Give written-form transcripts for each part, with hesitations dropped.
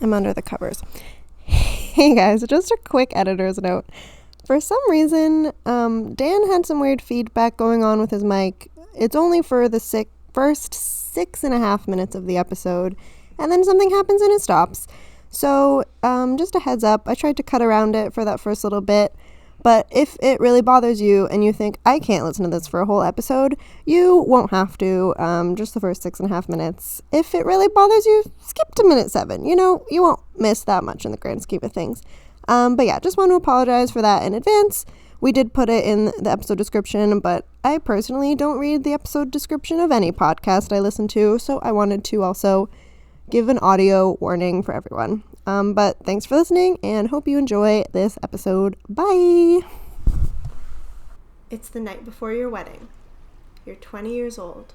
I'm under the covers. Hey guys, just a quick editor's note. For some reason, Dan had some weird feedback going on with his mic. It's only for the first 6.5 minutes of the episode, and then something happens and it stops. So, just a heads up, I tried to cut around it for that first little bit, but if it really bothers you and you think, I can't listen to this for a whole episode, you won't have to, just the first 6.5 minutes. If it really bothers you, skip to minute 7. You know, you won't miss that much in the grand scheme of things. But yeah, just want to apologize for that in advance. We did put it in the episode description, but I personally don't read the episode description of any podcast I listen to, so I wanted to also give an audio warning for everyone. But thanks for listening, and hope you enjoy this episode. Bye! It's the night before your wedding. You're 20 years old.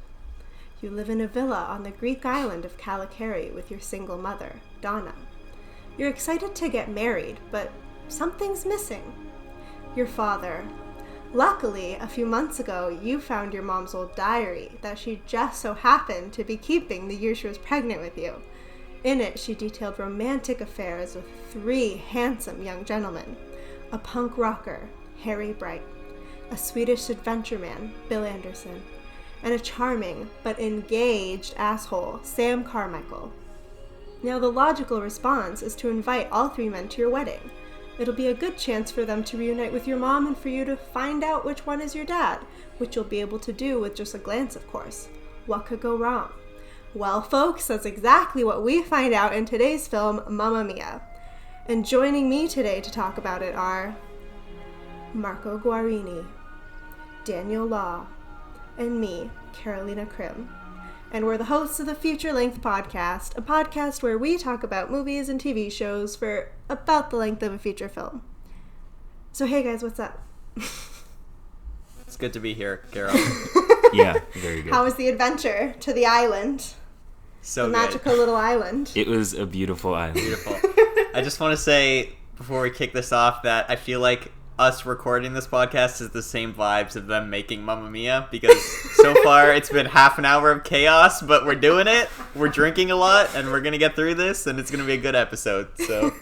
You live in a villa on the Greek island of Kalikari with your single mother, Donna. You're excited to get married, but something's missing. Your father. Luckily, a few months ago, you found your mom's old diary that she just so happened to be keeping the year she was pregnant with you. In it, she detailed romantic affairs with 3 handsome young gentlemen, a punk rocker, Harry Bright, a Swedish adventure man, Bill Anderson, and a charming but engaged asshole, Sam Carmichael. Now, the logical response is to invite all 3 men to your wedding. It'll be a good chance for them to reunite with your mom and for you to find out which one is your dad, which you'll be able to do with just a glance, of course. What could go wrong? Well, folks, that's exactly what we find out in today's film, Mamma Mia. And joining me today to talk about it are Marco Guarini, Daniel Law, and me, Karolina Krim. And we're the hosts of the Feature Length Podcast, a podcast where we talk about movies and TV shows for about the length of a feature film. So hey guys, what's up? It's good to be here, Carol. Yeah, very good. How was the adventure to the island? So the magical little island. It was a beautiful island. Beautiful. I just want to say, before we kick this off, that I feel like us recording this podcast is the same vibes of them making Mamma Mia, because so far it's been half an hour of chaos, but we're doing it, we're drinking a lot, and we're going to get through this, and it's going to be a good episode, so...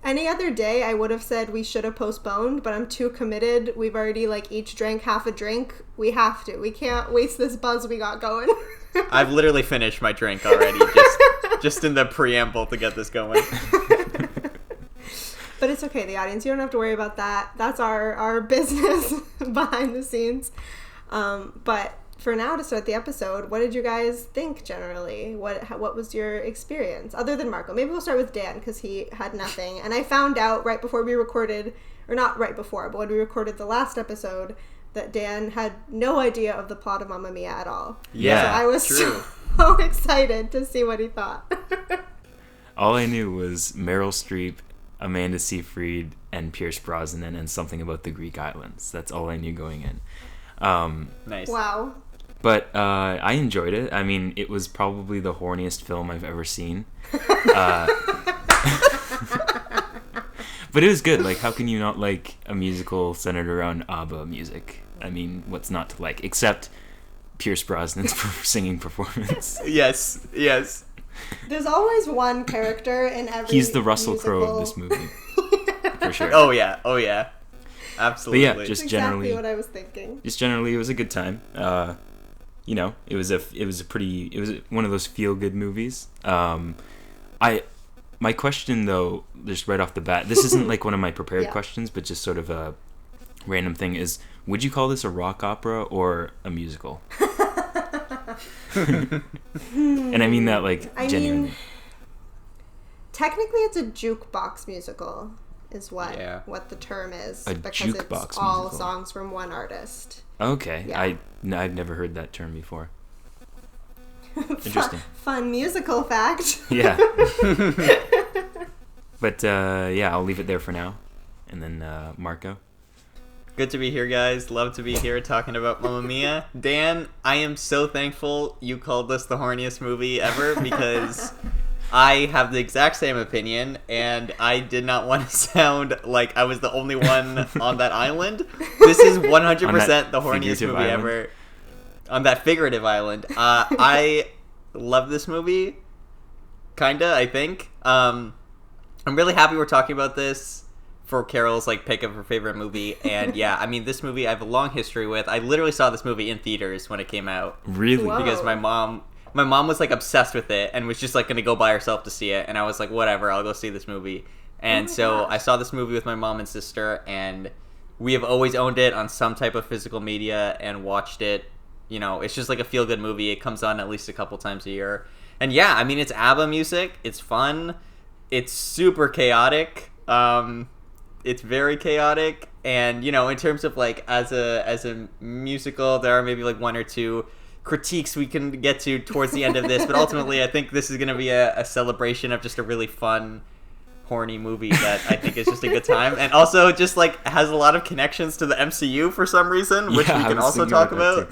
Any other day, I would have said we should have postponed, but I'm too committed. We've already, each drank half a drink. We have to. We can't waste this buzz we got going. I've literally finished my drink already, just in the preamble to get this going. But it's okay, the audience. You don't have to worry about that. That's our business behind the scenes. But for now, to start the episode, what did you guys think generally? What was your experience, other than Marco? Maybe we'll start with Dan, because he had nothing. And I found out right before we recorded, or not right before, but when we recorded the last episode, that Dan had no idea of the plot of Mamma Mia at all. Yeah, so I was true. so excited to see what he thought. All I knew was Meryl Streep, Amanda Seyfried, and Pierce Brosnan, and something about the Greek islands. That's all I knew going in. Nice. Wow. But I enjoyed it. I mean, it was probably the horniest film I've ever seen. But it was good. How can you not like a musical centered around Abba music? I mean, what's not to like? Except Pierce Brosnan's singing performance. Yes. There's always one character in every He's the Russell musical. Crowe of this movie. For sure. Oh yeah. Absolutely. But yeah, just That's generally, exactly what I was thinking. it was a good time. It was one of those feel good movies. My question though, just right off the bat, this isn't like one of my prepared questions, but just sort of a random thing is, would you call this a rock opera or a musical? And I mean that genuinely. Technically it's a jukebox musical is what the term is. A because jukebox it's all musical. songs from one artist. Okay. Yeah. I've never heard that term before. Interesting. Fun musical fact. Yeah. But I'll leave it there for now. And then Marco. Good to be here, guys. Love to be here talking about Mamma Mia. Dan, I am so thankful you called this the horniest movie ever, because I have the exact same opinion, and I did not want to sound like I was the only one on that island. This is 100% the horniest movie ever. On that figurative island. I love this movie. kinda, I think. I'm really happy we're talking about this for Carol's like pick of her favorite movie. And yeah, I mean, this movie I have a long history with. I literally saw this movie in theaters when it came out. Really? Whoa. Because my mom was like obsessed with it and was just like gonna go by herself to see it. And I was like, whatever, I'll go see this movie. And so I saw this movie with my mom and sister, and we have always owned it on some type of physical media and watched it. You know, it's just like a feel-good movie. It comes on at least a couple times a year. And yeah, I mean, it's ABBA music. It's fun. It's super chaotic. It's very chaotic. And, you know, in terms of like as a musical, there are maybe like one or two critiques we can get to towards the end of this. But ultimately, I think this is going to be a celebration of just a really fun, horny movie that I think is just a good time, and also just like has a lot of connections to the MCU for some reason, which we can also talk about.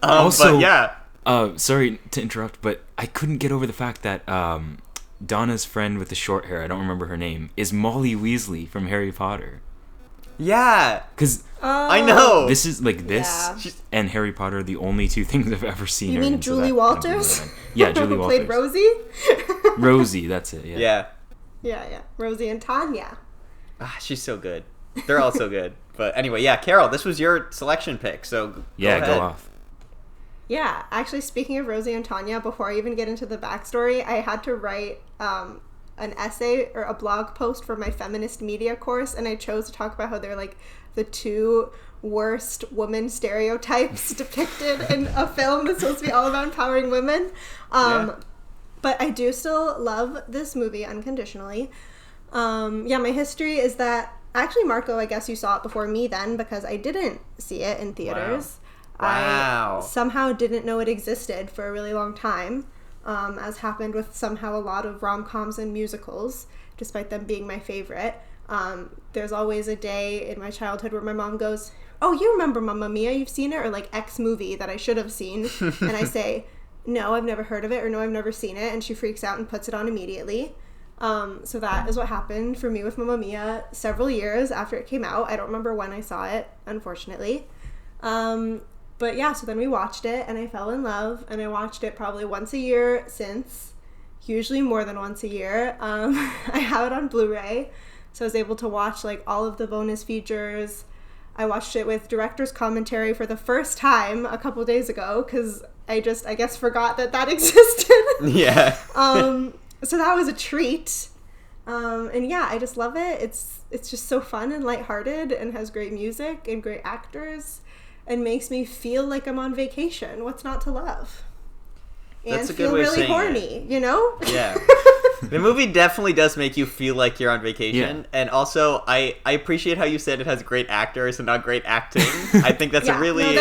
Also, but yeah. Sorry to interrupt, but I couldn't get over the fact that Donna's friend with the short hair, I don't remember her name, is Molly Weasley from Harry Potter. Yeah, because I know this is like this and Harry Potter are the only two things I've ever seen. You mean Julie Walters? Yeah, Julie who Walters. played Rosie. Rosie, that's it. Yeah. Yeah. Rosie and Tanya. She's so good. They're all so good. But anyway, yeah, Carol, this was your selection pick, so go ahead. Go off. Yeah, actually, speaking of Rosie and Tanya, before I even get into the backstory, I had to write an essay or a blog post for my feminist media course, and I chose to talk about how they're like the two worst woman stereotypes depicted in a film that's supposed to be all about empowering women. But I do still love this movie unconditionally. My history is that, actually, Marco, I guess you saw it before me then, because I didn't see it in theaters. Wow. I somehow didn't know it existed for a really long time, as happened with somehow a lot of rom-coms and musicals, despite them being my favorite. There's always a day in my childhood where my mom goes, "Oh, you remember Mamma Mia? You've seen it?" Or like X movie that I should have seen. And I say, "No, I've never heard of it," or "No, I've never seen it," and she freaks out and puts it on immediately. So that is what happened for me with Mamma Mia several years after it came out. I don't remember when I saw it, unfortunately. But yeah, so then we watched it, and I fell in love, and I watched it probably once a year since, usually more than once a year. I have it on Blu-ray, so I was able to watch like all of the bonus features. I watched it with director's commentary for the first time a couple days ago, because I guess forgot that existed. Yeah. So that was a treat. And yeah, I just love it. It's just so fun and lighthearted and has great music and great actors and makes me feel like I'm on vacation. What's not to love? And That's a good feel way of really saying horny, it. you know? Yeah. The movie definitely does make you feel like you're on vacation. Yeah. And also, I appreciate how you said it has great actors and not great acting. I think that's a really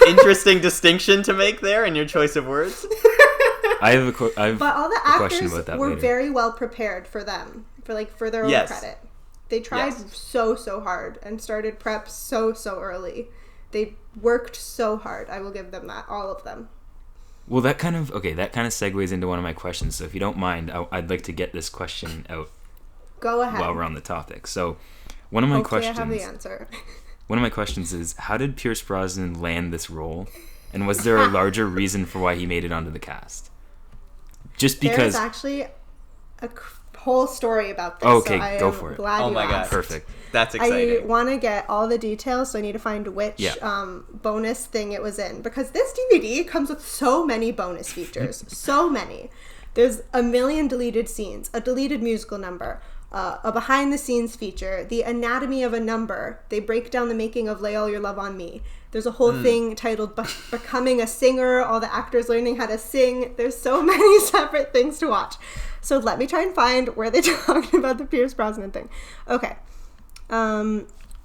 interesting distinction to make there in your choice of words. But all the actors were later. very well prepared for them, for their own credit. They tried so hard and started prep so early. They worked so hard. I will give them that, all of them. Well, that kind of segues into one of my questions. So if you don't mind, I'd like to get this question out. Go ahead. While we're on the topic. So one of my questions. Hopefully I have the answer. One of my questions is, how did Pierce Brosnan land this role? And was there a larger reason for why he made it onto the cast? Just because... There's actually a whole story about this. Okay, so go for it. Oh my God. Perfect. That's exciting. I want to get all the details, so I need to find which bonus thing it was in. Because this DVD comes with so many bonus features. So many. There's a million deleted scenes, a deleted musical number, a behind-the-scenes feature, the anatomy of a number. They break down the making of Lay All Your Love on Me. There's a whole thing titled Becoming a Singer, all the actors learning how to sing. There's so many separate things to watch. So let me try and find where they talked about the Pierce Brosnan thing. Okay.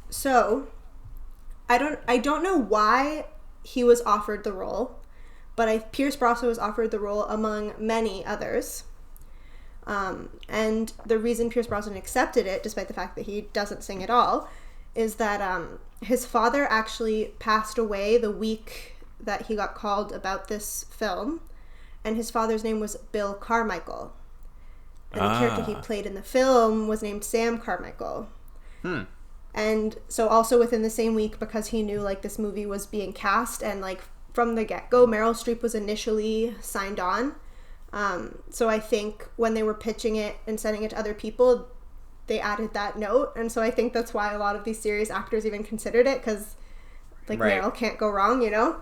So I don't know why he was offered the role, but Pierce Brosnan was offered the role among many others. And the reason Pierce Brosnan accepted it, despite the fact that he doesn't sing at all, is that his father actually passed away the week that he got called about this film, and his father's name was Bill Carmichael. And the character he played in the film was named Sam Carmichael. And so also within the same week, because he knew like this movie was being cast, and like from the get-go, Meryl Streep was initially signed on. So I think when they were pitching it and sending it to other people, they added that note. And so I think that's why a lot of these serious actors even considered it, because like Meryl can't go wrong, you know?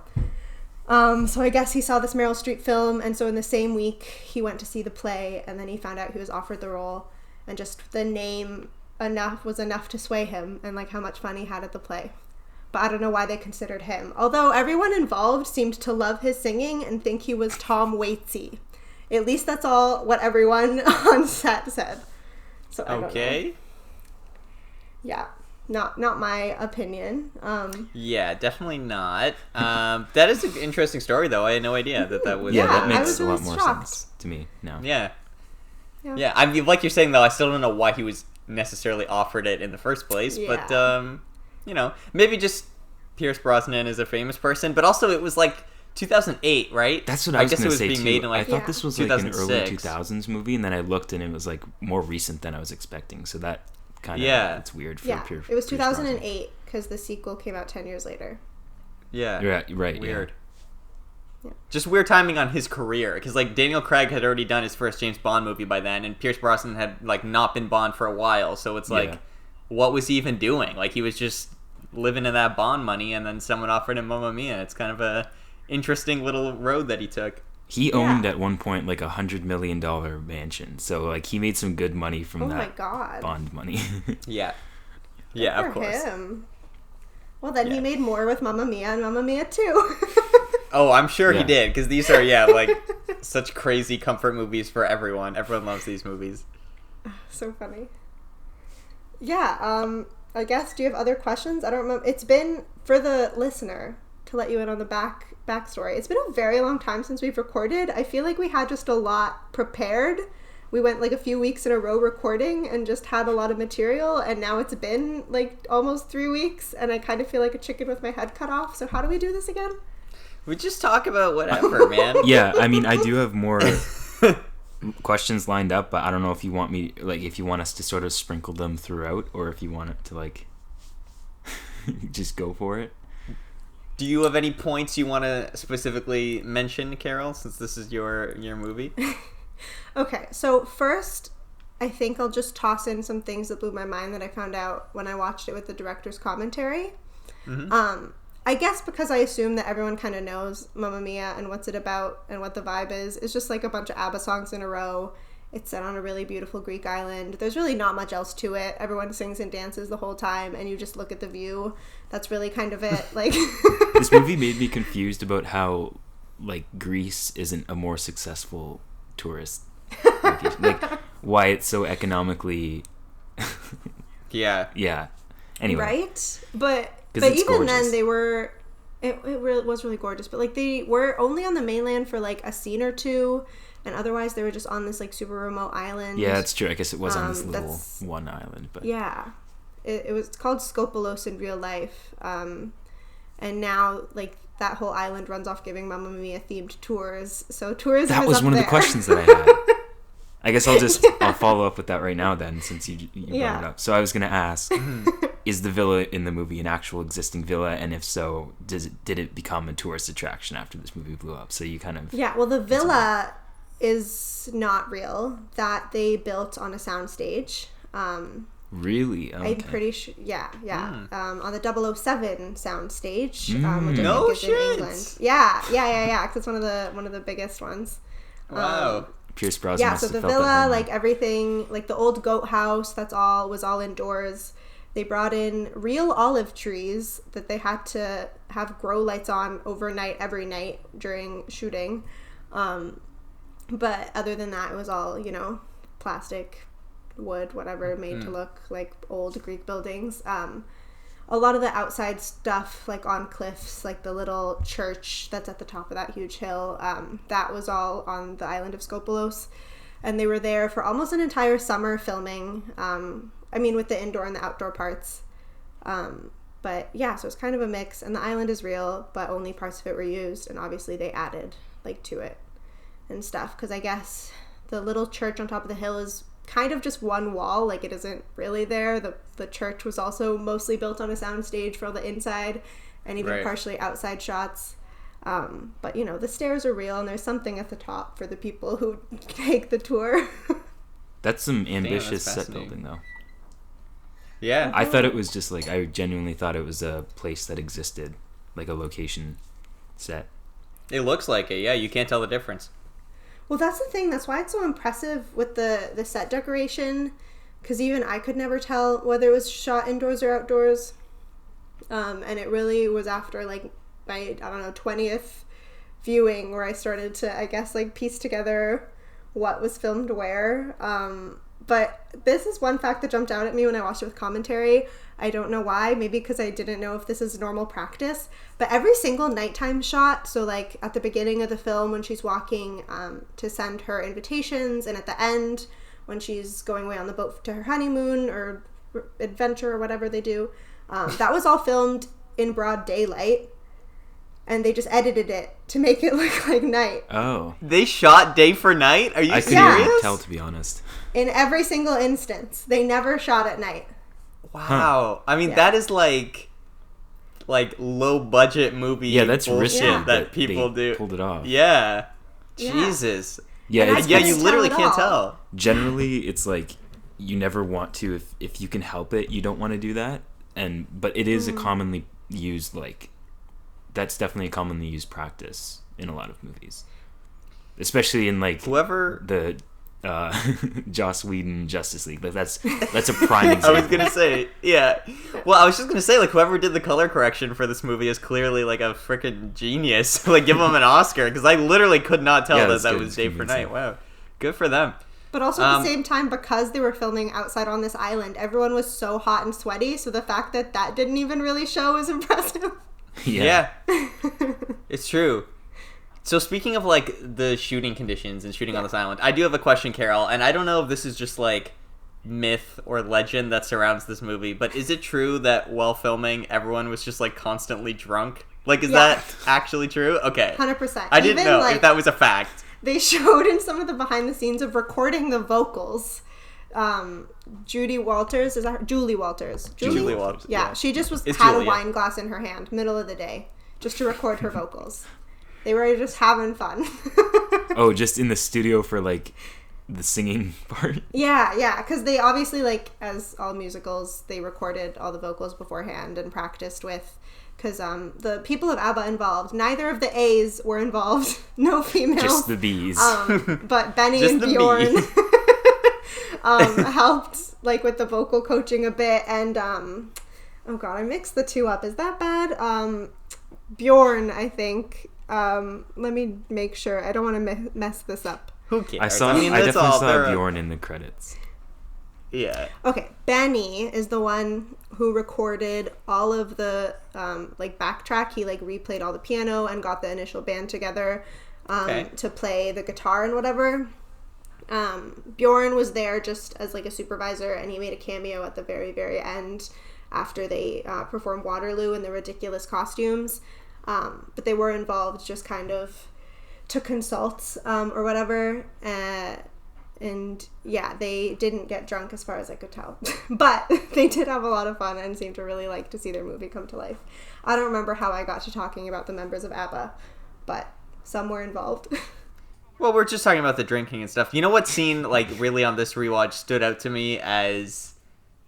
So I guess he saw this Meryl Streep film, and so in the same week he went to see the play, and then he found out he was offered the role, and just the name was enough to sway him, and like how much fun he had at the play. But I don't know why they considered him. Although everyone involved seemed to love his singing and think he was Tom Waitsy. At least that's all what everyone on set said. So I don't know. Yeah. Not my opinion. Yeah, definitely not. That is an interesting story, though. I had no idea that was... Yeah, that makes a lot more sense to me now. Yeah. I mean, like you're saying, though, I still don't know why he was necessarily offered it in the first place. Yeah. But, you know, maybe just Pierce Brosnan is a famous person. But also, it was like 2008, right? That's what I was going to say, being too. made in, like, I thought this was like an early 2006. 2000s movie, and then I looked and it was like more recent than I was expecting. So that kind of it's weird for Pierce. It was 2008 because the sequel came out 10 years later. Yeah. Right. Weird. Yeah. Just weird timing on his career, because like Daniel Craig had already done his first James Bond movie by then, and Pierce Brosnan had like not been Bond for a while. So it's like, what was he even doing? Like he was just living in that Bond money, and then someone offered him Mamma Mia. It's kind of a interesting little road that he took. He owned at one point like $100 million mansion, so like he made some good money from that Bond money. Yeah, of course. Him. Well, then he made more with Mamma Mia and Mamma Mia 2. Oh, I'm sure he did, because these are like such crazy comfort movies for everyone. Everyone loves these movies. So funny. Yeah. I guess. Do you have other questions? I don't remember. It's been, for the listener, to let you in on the backstory, it's been a very long time since we've recorded. I feel like we had just a lot prepared. We went like a few weeks in a row recording and just had a lot of material, and now it's been like almost 3 weeks, and I kind of feel like a chicken with my head cut off. So how do we do this again? We just talk about whatever, man. Yeah, I mean, I do have more questions lined up, but I don't know if you want me, like, if you want us to sort of sprinkle them throughout, or if you want it to like just go for it. Do you have any points you want to specifically mention, Carol, since this is your movie? Okay, so first, I think I'll just toss in some things that blew my mind that I found out when I watched it with the director's commentary. Mm-hmm. I guess because I assume that everyone kind of knows Mamma Mia and what's it about and what the vibe is. It's just like a bunch of Abba songs in a row. It's set on a really beautiful Greek island. There's really not much else to it. Everyone sings and dances the whole time, and you just look at the view. That's really kind of it. Like this movie made me confused about how like Greece isn't a more successful tourist location. Like why it's so economically Yeah. Anyway. Right? But even gorgeous. Then they were it really was really gorgeous, but like they were only on the mainland for like a scene or two, and otherwise they were just on this like super remote island. Yeah, that's true. I guess it was on this little one island, but yeah. It's called Skopelos in real life, and now like that whole island runs off giving Mamma Mia themed tours. So tourism. That was one of the questions that I had. I guess I'll follow up with that right now then, since you brought it up. So I was going to ask, is the villa in the movie an actual existing villa, and if so, did it become a tourist attraction after this movie blew up? So you kind of well, the villa is not real. That they built on a soundstage. Really? Okay. I'm pretty sure. Yeah. On the 007 soundstage, which no I think is in England. Yeah. Because it's one of the biggest ones. Wow. Pierce Brosnan. So the villa, like everything, like the old goat house, was all indoors. They brought in real olive trees that they had to have grow lights on overnight, every night during shooting. But other than that, it was all, plastic, wood, whatever, made to look like old Greek buildings. A lot of the outside stuff, like on cliffs, like the little church that's at the top of that huge hill, that was all on the island of Skopelos. And they were there for almost an entire summer filming, with the indoor and the outdoor parts. But yeah, so it's kind of a mix, and the island is real, but only parts of it were used, and obviously they added, like, to it and stuff, because I guess the little church on top of the hill is kind of just one wall, like it isn't really there. The church was also mostly built on a soundstage for all the inside and even partially outside shots. But, you know, the stairs are real, and there's something at the top for the people who take the tour. That's some ambitious that's set building, though. Yeah. I thought it was just, like, I genuinely thought it was a place that existed, like a location set. It looks like it, yeah. You can't tell the difference. Well, that's the thing. That's why it's so impressive with the set decoration, because even I could never tell whether it was shot indoors or outdoors. And it really was after, like, my, I don't know, 20th viewing where I started to, I guess, like, piece together what was filmed where. But this is one fact that jumped out at me when I watched it with commentary. I don't know why. Maybe because I didn't know if this is normal practice. But every single nighttime shot, so like at the beginning of the film when she's walking to send her invitations, and at the end when she's going away on the boat to her honeymoon or adventure or whatever they do, that was all filmed in broad daylight. And they just edited it to make it look like night. Oh. They shot day for night? Are you I serious? couldn't even tell, to be honest. In every single instance. They never shot at night. Wow. I mean, Yeah. that is like low budget movie. Yeah, that's bullshit risky that people they do. pulled it off. Yeah. Yeah. Jesus. Yeah, And I it's, Yeah, couldn't you literally tell at can't all. tell. generally it's like you never want to, if you can help it, you don't want to do that. But it is a commonly used, like, that's definitely a commonly used practice in a lot of movies, especially in like Whoever the Joss Whedon Justice League. Like that's a prime example. I was gonna say, yeah. Well, I was just gonna say, like, whoever did the color correction for this movie is clearly like a freaking genius. Like, give them an Oscar, because I literally could not tell that's that good. was It's day for convincing. night. Wow, good for them. But also at the same time, because they were filming outside on this island, everyone was so hot and sweaty, so the fact that that didn't even really show is impressive. Yeah. It's true. So speaking of, like, the shooting conditions and shooting on this island, I do have a question, Carol, and I don't know if this is just, like, myth or legend that surrounds this movie, but is it true that while filming, everyone was just, like, constantly drunk? Like, is Yeah. that actually true? Okay. 100%. I didn't Even, know like, if that was a fact. They showed in some of the behind the scenes of recording the vocals. Julie Walters. Julie Walters, Yeah, yeah. she just It's had Julia. a wine glass in her hand, middle of the day, just to record her vocals. They were just having fun. Oh, just in the studio for like the singing part. Yeah, because they obviously, like, as all musicals, they recorded all the vocals beforehand and practiced with, because the people of Abba involved, neither of the A's were involved, no females. Just the B's. But Benny Just and the Bjorn B. helped, like, with the vocal coaching a bit, and oh god, I mixed the two up. Is that bad? Bjorn, I think. Let me make sure. I don't want to mess this up. Who cares? I that's definitely all saw they're- Bjorn in the credits. Yeah. Okay, Benny is the one who recorded all of the like backtrack. He like replayed all the piano and got the initial band together to play the guitar and whatever. Bjorn was there just as like a supervisor, and he made a cameo at the very, very end after they performed Waterloo in the ridiculous costumes. But they were involved just kind of to consult or whatever. And yeah, they didn't get drunk as far as I could tell. But they did have a lot of fun and seemed to really like to see their movie come to life. I don't remember how I got to talking about the members of Abba, but some were involved. Well, we're just talking about the drinking and stuff. You know what scene, like, really on this rewatch stood out to me as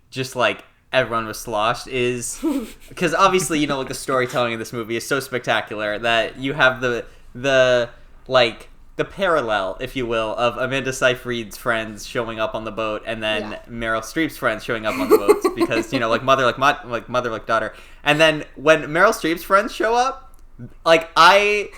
just, like, everyone was sloshed is... Because obviously, you know, like, the storytelling of this movie is so spectacular that you have the parallel, if you will, of Amanda Seyfried's friends showing up on the boat, and then Meryl Streep's friends showing up on the boat because, you know, like mother like daughter. And then when Meryl Streep's friends show up, like, I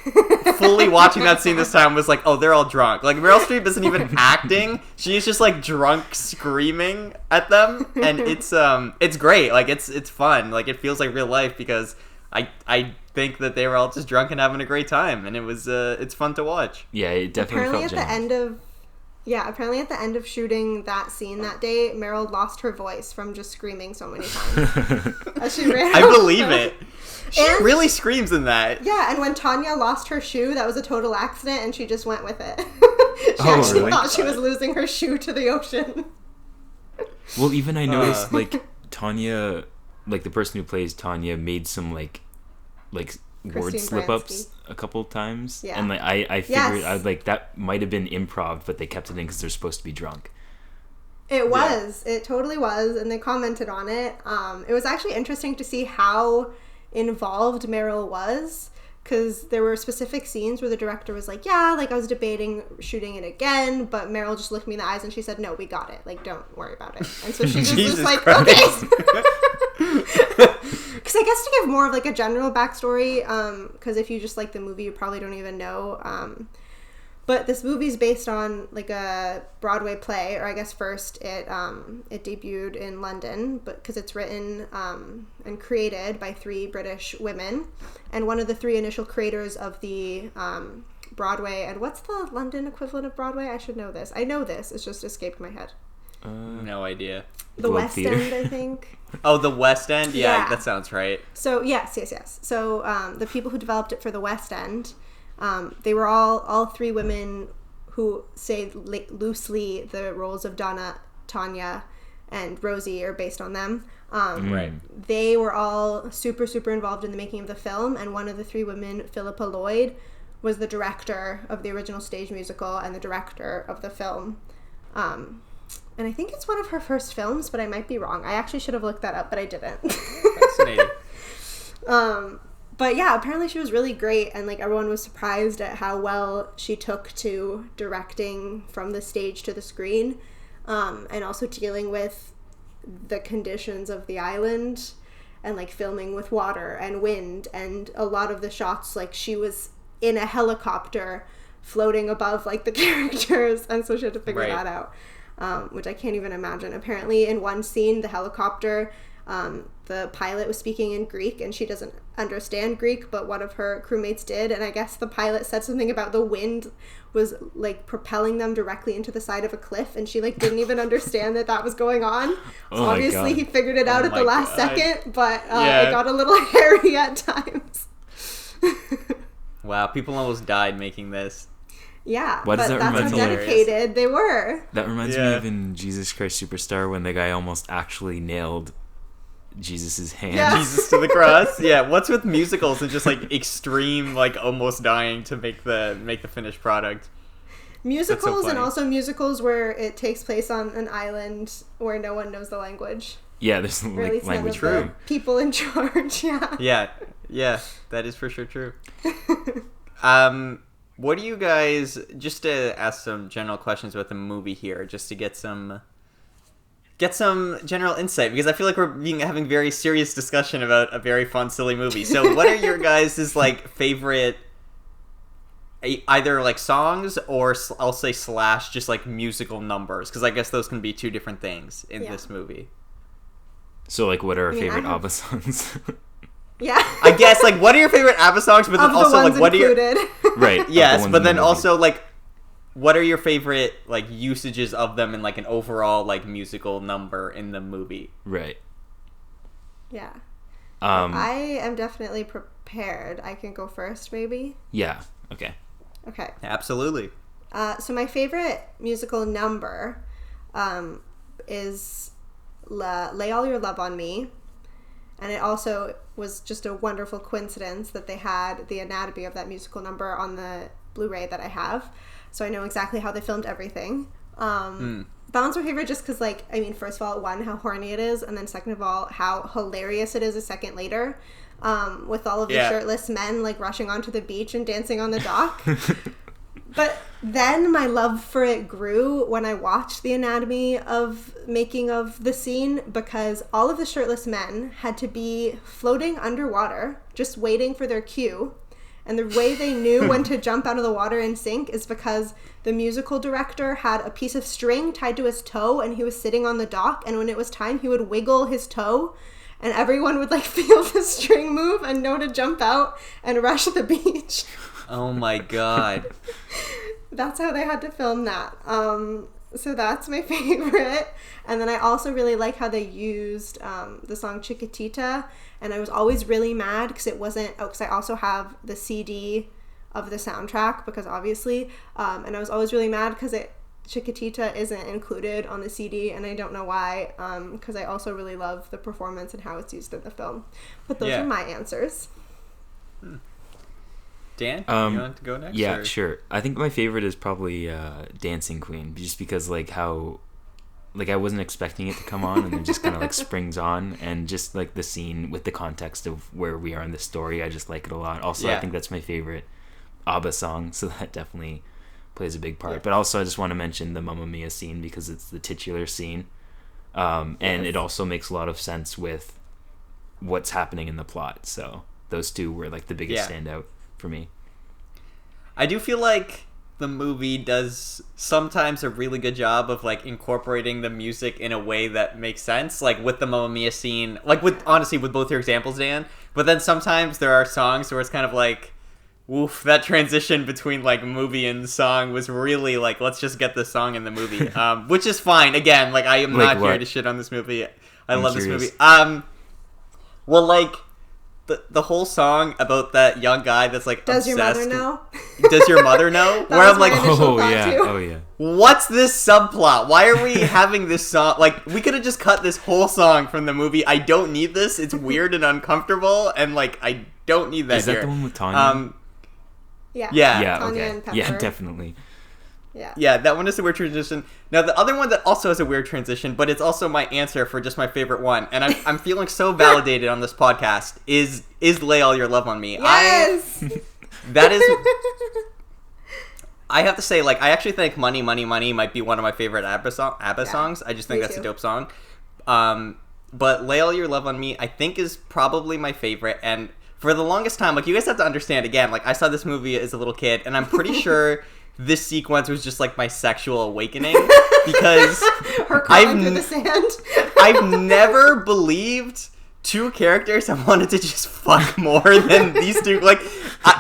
fully watching that scene this time was like, oh, they're all drunk. Like, Meryl Streep isn't even acting; she's just like drunk, screaming at them, and it's great. Like, it's fun. Like, it feels like real life because I think that they were all just drunk and having a great time, and it's fun to watch. Yeah, it definitely Apparently felt apparently at the end of shooting that scene that day, Meryl lost her voice from just screaming so many times. As she ran I out believe the- it. She really screams in that. Yeah, and when Tanya lost her shoe, that was a total accident, and she just went with it. She Oh, actually really? thought she was losing her shoe to the ocean. Well, even I noticed like Tanya, like the person who plays Tanya, made some like word Christine slip-ups Baranski. a couple times. Yeah. And like I figured, Yes. I was like, that might have been improv, but they kept it in because they're supposed to be drunk. It was. It totally was, and they commented on it. It was actually interesting to see how involved Meryl was, because there were specific scenes where the director was like, yeah, like I was debating shooting it again, but Meryl just looked me in the eyes and she said, no, we got it. Like, don't worry about it. And so she just was like, Christ. okay. Because I guess to give more of like a general backstory, because if you just like the movie, you probably don't even know. But this movie is based on like a Broadway play, or I guess first it debuted in London, but because it's written and created by 3 British women, and one of the 3 initial creators of the Broadway, and what's the London equivalent of Broadway? I should know this. I know this. It's just escaped my head. No idea. The Globe West Theatre. End, I think. Oh, the West End? Yeah, Yeah. that sounds right. So yes. So the people who developed it for the West End, they were all 3 women who say loosely the roles of Donna, Tanya, and Rosie are based on them. Right. They were all super, super involved in the making of the film, and one of the 3 women, Philippa Lloyd, was the director of the original stage musical and the director of the film. And I think it's one of her first films, but I might be wrong. I actually should have looked that up, but I didn't. Fascinating. But yeah, apparently she was really great, and like everyone was surprised at how well she took to directing from the stage to the screen, and also dealing with the conditions of the island, and like filming with water and wind, and a lot of the shots, like she was in a helicopter floating above like the characters, and so she had to figure that out, which I can't even imagine. Apparently in one scene, the helicopter, the pilot was speaking in Greek, and she doesn't understand Greek, but one of her crewmates did, and I guess the pilot said something about the wind was like propelling them directly into the side of a cliff, and she like didn't even understand that was going on. So obviously he figured it out at the last second, but it got a little hairy at times. Wow, people almost died making this. Yeah, Why does but that that's remind how me? dedicated they were. That reminds me of in Jesus Christ Superstar when the guy almost actually nailed Jesus's hand. Yeah. Jesus to the cross. Yeah, what's with musicals and just like extreme, like almost dying to make the finished product? Musicals, and funny. also musicals where it takes place on an island where no one knows the language. Yeah, there's Or at like least none language of for the people in charge. Yeah. Yeah, that is for sure true. What do you guys, just to ask some general questions about the movie here, just to get some general insight, because I feel like we're having very serious discussion about a very fun, silly movie. So what are your guys' like favorite, either like songs or I'll say / just like musical numbers? Because I guess those can be 2 different things in this movie. So like, what are our I mean, favorite I have- ABBA songs? Yeah. I guess like, what are your favorite ABBA songs? But then Of the also ones like, what included. are your Right. of the yes, ones but in the then movie. also like, what are your favorite like usages of them in like an overall like musical number in the movie? Right. Yeah. Um. I am definitely prepared. I can go first, maybe? Yeah. Okay. Okay. Absolutely. So my favorite musical number is Lay All Your Love on Me. And it also was just a wonderful coincidence that they had the anatomy of that musical number on the Blu-ray that I have. So I know exactly how they filmed everything. That one's my favorite just because, like, I mean, first of all, 1, how horny it is, and then second of all, how hilarious it is a second later, with all of the shirtless men, like, rushing onto the beach and dancing on the dock. But then my love for it grew when I watched the anatomy of making of the scene, because all of the shirtless men had to be floating underwater, just waiting for their cue. And the way they knew when to jump out of the water and sink is because the musical director had a piece of string tied to his toe, and he was sitting on the dock, and when it was time, he would wiggle his toe, and everyone would like feel the string move and know to jump out and rush the beach. Oh my god. That's how they had to film that. So that's my favorite. And then I also really like how they used the song Chiquitita. And I was always really mad because it wasn't... Oh, because I also have the CD of the soundtrack, because obviously... and I was always really mad because Chiquitita isn't included on the CD, and I don't know why, because I also really love the performance and how it's used in the film. But those are my answers. Dan, you want to go next? Yeah, or? Sure. I think my favorite is probably Dancing Queen, just because like how, like I wasn't expecting it to come on, and it just kind of like springs on, and just like the scene with the context of where we are in the story, I just like it a lot. Also, I think that's my favorite Abba song, so that definitely plays a big part. But also, I just want to mention the Mamma Mia scene because it's the titular scene, and it also makes a lot of sense with what's happening in the plot. So those two were like the biggest standout for me. I do feel like the movie does sometimes a really good job of like incorporating the music in a way that makes sense, like with the Mamma Mia scene, like with both your examples, Dan. But then sometimes there are songs where it's kind of like, woof, that transition between like movie and song was really like, let's just get the song in the movie, which is fine. Again, like I am not here to shit on this movie. I'm love curious. This movie. Well, like the whole song about that young guy that's like Does obsessed. Your Mother Know? Does Your Mother Know? Where I'm like, oh yeah. What's this subplot? Why are we having this song? Like, we could have just cut this whole song from the movie. I don't need this. It's weird and uncomfortable, and like I don't need that. Is that here. the one with Tanya? Yeah. Tanya Okay. and Pepper. Yeah, definitely. Yeah, that one is a weird transition. Now, the other one that also has a weird transition, but it's also my answer for just my favorite one, and I'm feeling so validated on this podcast, is Lay All Your Love on Me. Yes! That is... I have to say, like, I actually think Money, Money, Money might be one of my favorite Abba songs. I just think that's a dope song. But Lay All Your Love on Me, I think, is probably my favorite, and for the longest time, like, you guys have to understand, again, like, I saw this movie as a little kid, and I'm pretty sure... this sequence was just like my sexual awakening because her crawling through the sand. I've never believed two characters I wanted to just fuck more than these two. Like,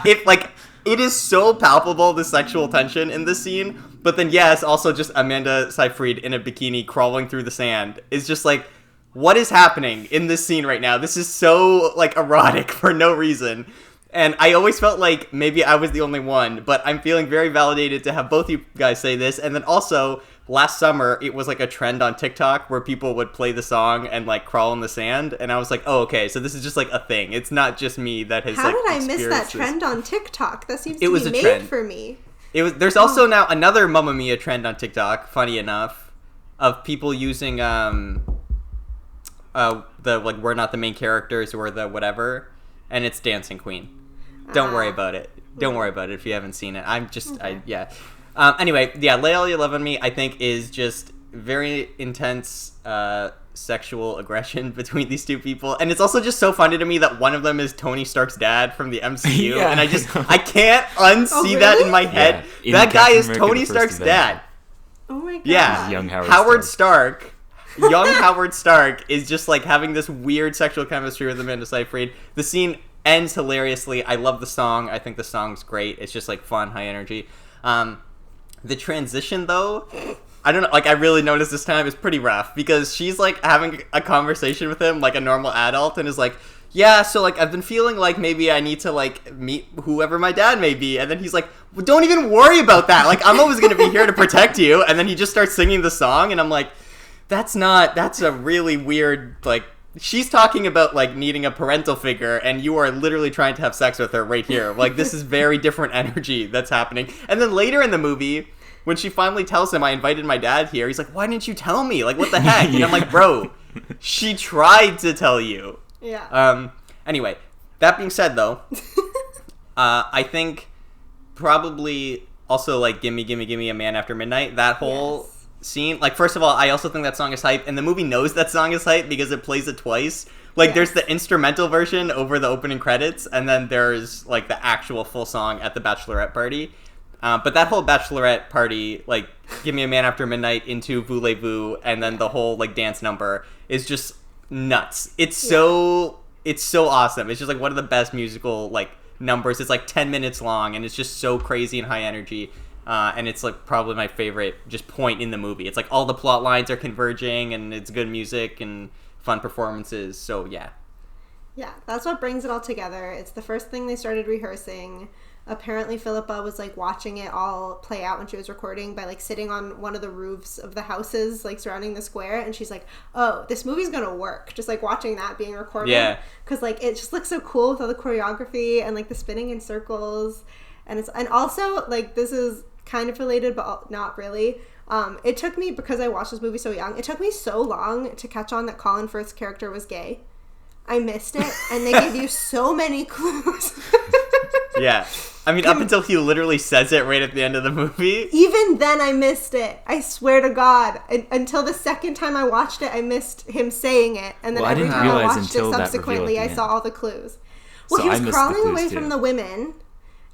it is so palpable, the sexual tension in this scene. But then, yes, also just Amanda Seyfried in a bikini crawling through the sand is just like, what is happening in this scene right now? This is so like erotic for no reason. And I always felt like maybe I was the only one, but I'm feeling very validated to have both you guys say this. And then also, last summer, it was like a trend on TikTok where people would play the song and like crawl in the sand. And I was like, oh, okay, so this is just like a thing. It's not just me that has How like did I miss that trend on TikTok? That seems to be made trend for me. There's also now another Mamma Mia trend on TikTok, funny enough, of people using the like we're not the main characters or the whatever, and it's Dancing Queen. Don't worry about it. Don't worry about it if you haven't seen it. Anyway, Lay All Your Love on Me, I think, is just very intense sexual aggression between these two people. And it's also just so funny to me that one of them is Tony Stark's dad from the MCU. And I can't unsee that in my head. Yeah, that guy is Tony Stark's dad. Oh my god. Yeah. Young Howard Stark. Young Howard Stark is just like having this weird sexual chemistry with Amanda Seyfried. The scene ends hilariously. I love the song. I think the song's great. It's just like fun, high energy. The transition though, I don't know, like I really noticed this time is pretty rough because she's like having a conversation with him like a normal adult and is like, yeah, so like I've been feeling like maybe I need to like meet whoever my dad may be. And then he's like, well, don't even worry about that. Like I'm always going to be here to protect you. And then he just starts singing the song and I'm like, that's a really weird, like, she's talking about, like, needing a parental figure, and you are literally trying to have sex with her right here. Like, this is very different energy that's happening. And then later in the movie, when she finally tells him, I invited my dad here, he's like, why didn't you tell me? Like, what the heck? And I'm like, bro, she tried to tell you. Yeah. Anyway, that being said, though, I think probably also, like, Gimme, Gimme, Gimme a Man After Midnight, that whole... scene, like, first of all, I also think that song is hype, and the movie knows that song is hype because it plays it twice. Like, there's the instrumental version over the opening credits, and then there's, like, the actual full song at the bachelorette party. But that whole bachelorette party, like, Give Me a Man After Midnight into Voulez-Vous, and then the whole, like, dance number is just nuts. It's so awesome. It's just, like, one of the best musical, like, numbers. It's, like, 10 minutes long, and it's just so crazy and high energy. And it's like probably my favorite just point in the movie. It's like all the plot lines are converging and it's good music and fun performances. So yeah, that's what brings it all together. It's the first thing they started rehearsing. apparently Philippa was like watching it all play out when she was recording by like sitting on one of the roofs of the houses like surrounding the square, and she's like, oh, this movie's gonna work, just like watching that being recorded, because like it just looks so cool with all the choreography and like the spinning in circles, and also like this is kind of related but not really. It took me, because I watched this movie so young, it took me so long to catch on that Colin Firth's character was gay. I missed it, and they gave you so many clues. Yeah. I mean, up until he literally says it right at the end of the movie. Even then, I missed it. I swear to God. Until the second time I watched it, I missed him saying it. And then every time I watched it subsequently, I saw all the clues. Well, so he was crawling away from the women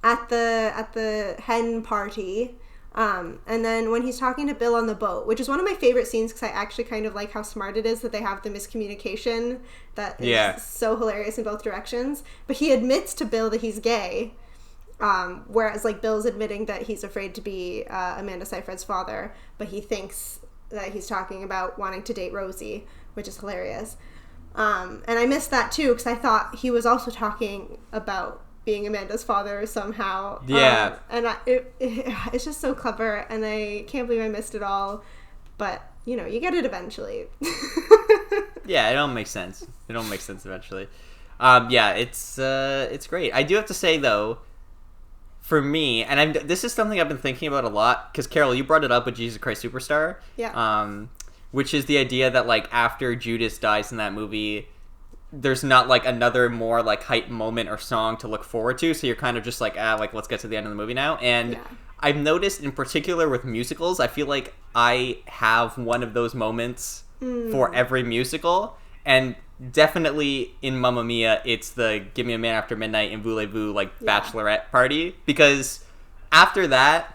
at the hen party. And then when he's talking to Bill on the boat, which is one of my favorite scenes because I actually kind of like how smart it is that they have the miscommunication that is so hilarious in both directions. But he admits to Bill that he's gay, whereas like Bill's admitting that he's afraid to be Amanda Seyfried's father, but he thinks that he's talking about wanting to date Rosie, which is hilarious. And I missed that too because I thought he was also talking about being Amanda's father somehow. Yeah. And it's just so clever, and I can't believe I missed it all. But, you know, you get it eventually. Yeah, it all makes sense. It all makes sense eventually. Yeah, it's great. I do have to say, though, for me, and this is something I've been thinking about a lot, because, Carol, you brought it up with Jesus Christ Superstar. Yeah. Which is the idea that, like, after Judas dies in that movie, there's not like another more like hype moment or song to look forward to, so you're kind of just like let's get to the end of the movie now. And I've noticed in particular with musicals, I feel like I have one of those moments for every musical, and definitely in Mamma Mia it's the Give Me a Man After Midnight and Voulez-Vous like bachelorette party, because after that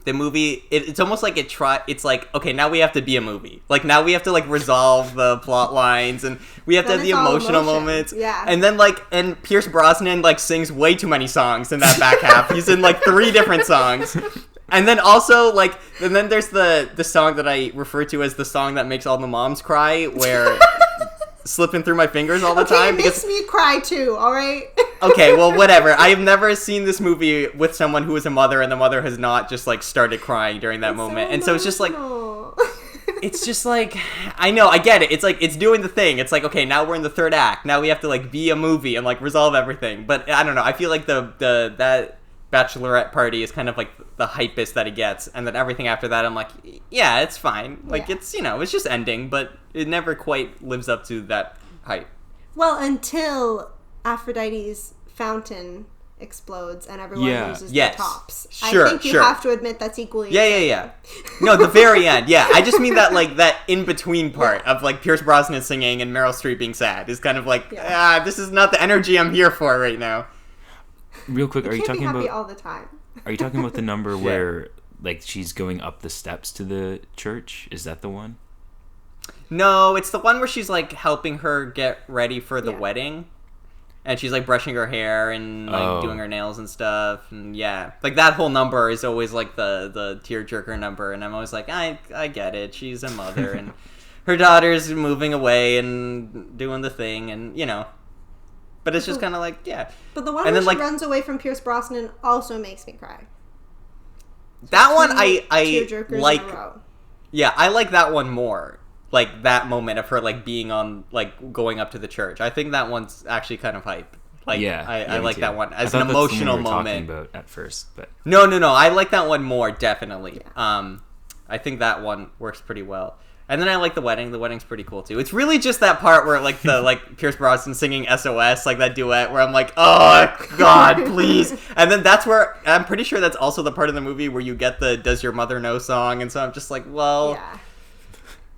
the movie, it's almost like it's like, okay, now we have to be a movie. Like, now we have to, like, resolve the plot lines, and we have to have the emotional moments. Yeah. And then, like, and Pierce Brosnan, like, sings way too many songs in that back half. He's in, like, 3 different songs. And then also, like, and then there's the song that I refer to as the song that makes all the moms cry, where... slipping through my fingers all the time. It makes me cry too, alright? Okay, well, whatever. I have never seen this movie with someone who is a mother, and the mother has not just, like, started crying during that moment. And so it's just, like... It's just, like... I know, I get it. It's, like, it's doing the thing. It's, like, okay, now we're in the 3rd act. Now we have to, like, be a movie and, like, resolve everything. But, I don't know. I feel like that bachelorette party is kind of, like, the hypest that it gets. And then everything after that, I'm like, yeah, it's fine. Like, it's, you know, it's just ending. But it never quite lives up to that hype. Well, until Aphrodite's fountain explodes and everyone loses their tops. Sure, I think you have to admit that's equally Yeah. No, the very end, yeah. I just mean that, like, that in-between part of, like, Pierce Brosnan singing and Meryl Streep being sad is kind of like, this is not the energy I'm here for right now. Real quick, are you talking about... all the time. Are you talking about the number where, like, she's going up the steps to the church? Is that the one? No, it's the one where she's, like, helping her get ready for the wedding. And she's, like, brushing her hair and, like, doing her nails and stuff. And, like, that whole number is always, like, the tearjerker number. And I'm always like, I get it. She's a mother. And her daughter's moving away and doing the thing. And, you know. But it's just kind of like, But the one where she runs away from Pierce Brosnan also makes me cry. That one I like. In a row. Yeah, I like that one more. Like, that moment of her, like, being on, like, going up to the church. I think that one's actually kind of hype. Like, I like that one as an emotional moment. Talking about at first, but no, I like that one more, definitely. Yeah. I think that one works pretty well. And then I like the wedding. The wedding's pretty cool too. It's really just that part where, like, the like Pierce Brosnan singing SOS, like that duet, where I'm like, oh God, please. And then that's where I'm pretty sure that's also the part of the movie where you get the "Does Your Mother Know" song, and so I'm just like, well,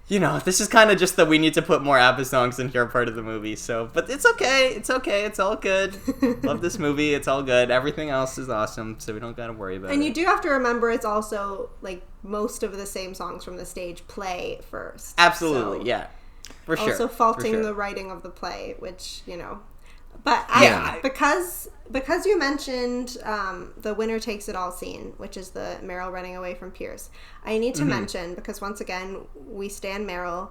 you know, this is kind of just that we need to put more Abba songs in here part of the movie. So, but it's okay. It's all good. Love this movie. It's all good. Everything else is awesome, so we don't gotta worry about it. And you do have to remember it's also, like, most of the same songs from the stage play first. Absolutely, yeah. For sure. Also faulting the writing of the play, which, you know. But because you mentioned the winner takes it all scene, which is the Meryl running away from Pierce, I need to mention, because once again, we stan Meryl,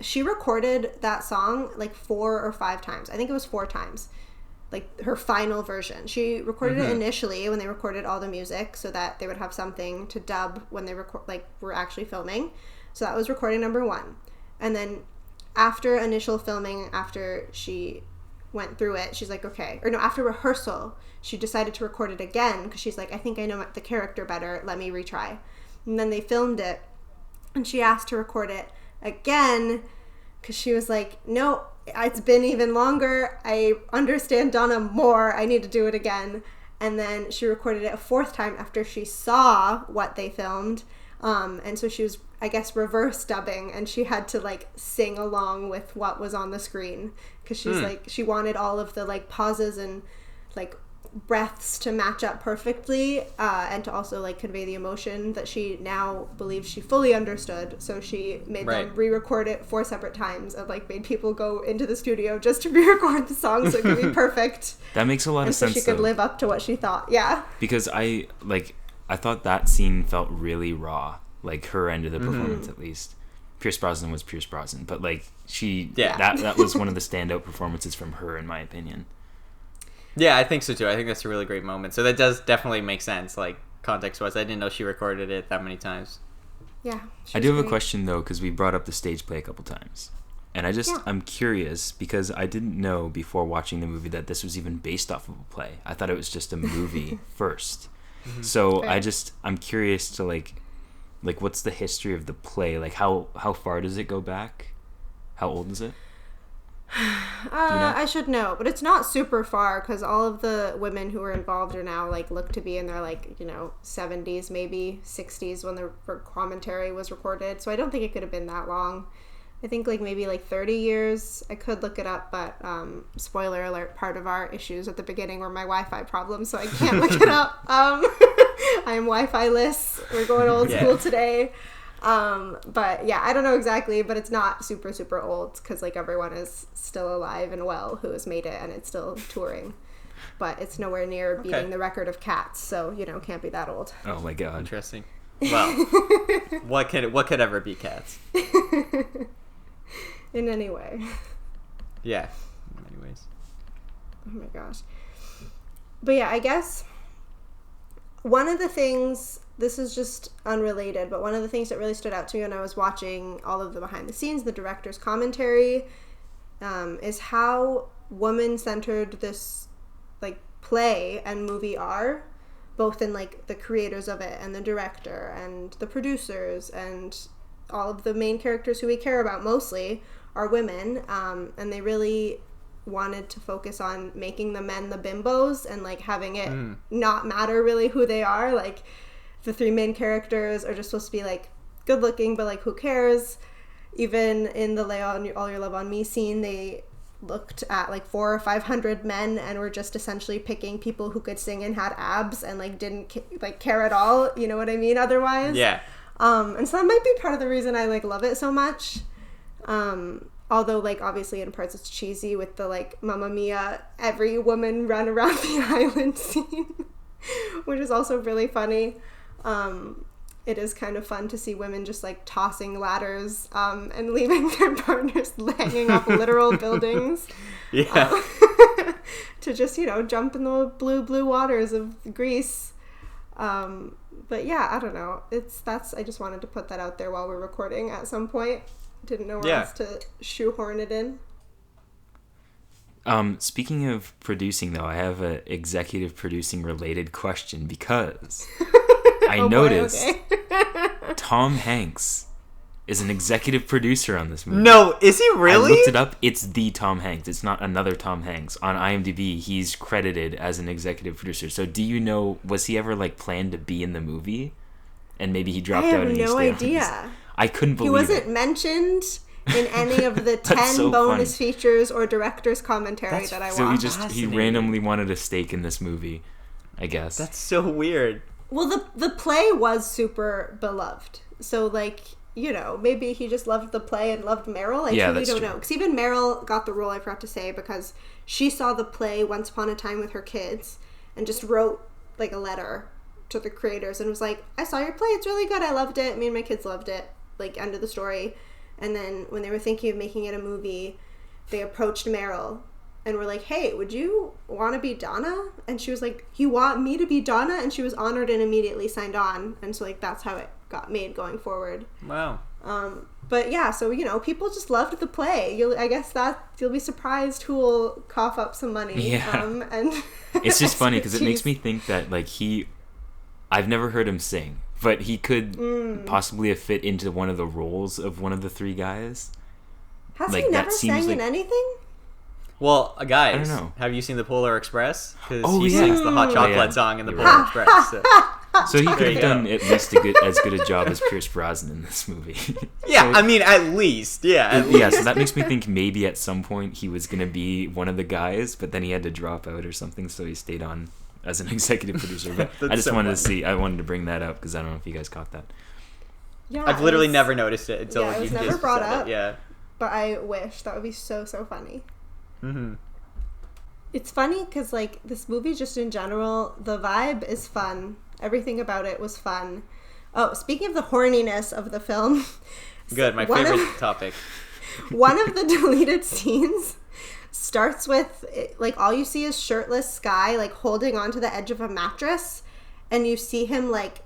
she recorded that song like 4 or 5 times. I think it was 4 times. like her final version. She recorded it initially when they recorded all the music so that they would have something to dub when they were actually filming. So that was recording number 1. And then after initial filming, after she went through it, she's like, okay, or no, after rehearsal, she decided to record it again because she's like, I think I know the character better, let me retry. And then they filmed it, and she asked to record it again because she was like, no, it's been even longer, I understand Donna more, I need to do it again. And then she recorded it a 4th time after she saw what they filmed, and so she was, I guess, reverse dubbing, and she had to like sing along with what was on the screen because she's like, she wanted all of the like pauses and like breaths to match up perfectly, and to also like convey the emotion that she now believes she fully understood. So she made them re-record it 4 separate times and like made people go into the studio just to re-record the song so it could be perfect. That makes a lot of sense. So she could live up to what she thought. Yeah. Because I thought that scene felt really raw, like her end of the performance at least. Pierce Brosnan was Pierce Brosnan, but like that was one of the standout performances from her in my opinion. Yeah, I think so too. I think that's a really great moment. So that does definitely make sense, like context-wise. I didn't know she recorded it that many times. Yeah. I do have a question though, because we brought up the stage play a couple times. And I'm curious because I didn't know before watching the movie that this was even based off of a play. I thought it was just a movie first. So I'm curious to like what's the history of the play? Like how far does it go back? How old is it? I should know, but it's not super far because all of the women who were involved are now like look to be in their like 70s, maybe 60s when the commentary was recorded. So I don't think it could have been that long. I think like maybe like 30 years. I could look it up, but spoiler alert, part of our issues at the beginning were my Wi-Fi problems, so I can't look it up. I am Wi-Fi-less. We're going old school today. But yeah, I don't know exactly, but it's not super, super old because like everyone is still alive and well who has made it, and it's still touring. But it's nowhere near beating the record of Cats, so can't be that old. Oh my god. Interesting. Well, what could ever be Cats? In any way. Yeah, in many ways. Oh my gosh. But yeah, I guess one of the things, this is just unrelated, but one of the things that really stood out to me when I was watching all of the behind the scenes, the director's commentary, is how woman-centered this like play and movie are, both in like the creators of it and the director and the producers and all of the main characters who we care about mostly are women, and they really wanted to focus on making the men the bimbos and like having it not matter really who they are. Like the 3 main characters are just supposed to be like good looking, but like who cares? Even in the Lay All Your Love on Me scene, they looked at like 400 or 500 men and were just essentially picking people who could sing and had abs and like didn't like care at all, you know what I mean, otherwise. Yeah. And so that might be part of the reason I like love it so much. Although like obviously in parts it's cheesy with the like Mamma Mia, every woman run around the island scene, which is also really funny. It is kind of fun to see women just like tossing ladders and leaving their partners hanging off literal buildings. Yeah. To just, jump in the blue waters of Greece. But yeah, I don't know. I just wanted to put that out there while we're recording at some point. Didn't know where else to shoehorn it in. Speaking of producing, though, I have an executive producing related question because I noticed Tom Hanks is an executive producer on this movie. No, is he really? I looked it up. It's the Tom Hanks. It's not another Tom Hanks. On IMDb, he's credited as an executive producer. So do you know, was he ever like planned to be in the movie? And maybe he dropped out and he stayed on. I have no idea. I couldn't believe it. He wasn't mentioned in any of the 10 so bonus features or director's commentary that I watched. So he randomly wanted a stake in this movie, I guess. That's so weird. Well, the play was super beloved. So, like, maybe he just loved the play and loved Meryl. I truly don't know. Because even Meryl got the role, I forgot to say, because she saw the play Once Upon a Time with her kids and just wrote, like, a letter to the creators and was like, I saw your play. It's really good. I loved it. Me and my kids loved it. Like, end of the story. And then when they were thinking of making it a movie, they approached Meryl and were like, hey, would you want to be Donna? And she was like, you want me to be Donna? And she was honored and immediately signed on. And so, like, that's how it got made going forward. Wow. But yeah, so, you know, people just loved the play. I guess that you'll be surprised who will cough up some money. Yeah. And it's just funny because it makes me think that, like, I've never heard him sing, but he could possibly have fit into one of the roles of one of the three guys. Has he never sang in anything? Well, guys, I don't know. Have you seen the Polar Express? Because he sings the Hot Chocolate song in the Polar Express. So he could have done at least as good a job as Pierce Brosnan in this movie. Yeah, so, I mean, at least. Yeah, so that makes me think maybe at some point he was going to be one of the guys, but then he had to drop out or something, so he stayed on as an executive producer. But I just wanted to see. I wanted to bring that up because I don't know if you guys caught that. Yeah, I've literally never noticed it until it was you never just brought said up. it. Yeah. But I wish. That would be so funny. Mm-hmm. It's funny because, like, this movie just in general, the vibe is fun. Everything about it was fun. Oh, speaking of the horniness of the film. Good, my favorite topic. One of the deleted scenes starts with, like, all you see is shirtless Sky, like, holding onto the edge of a mattress. And you see him, like,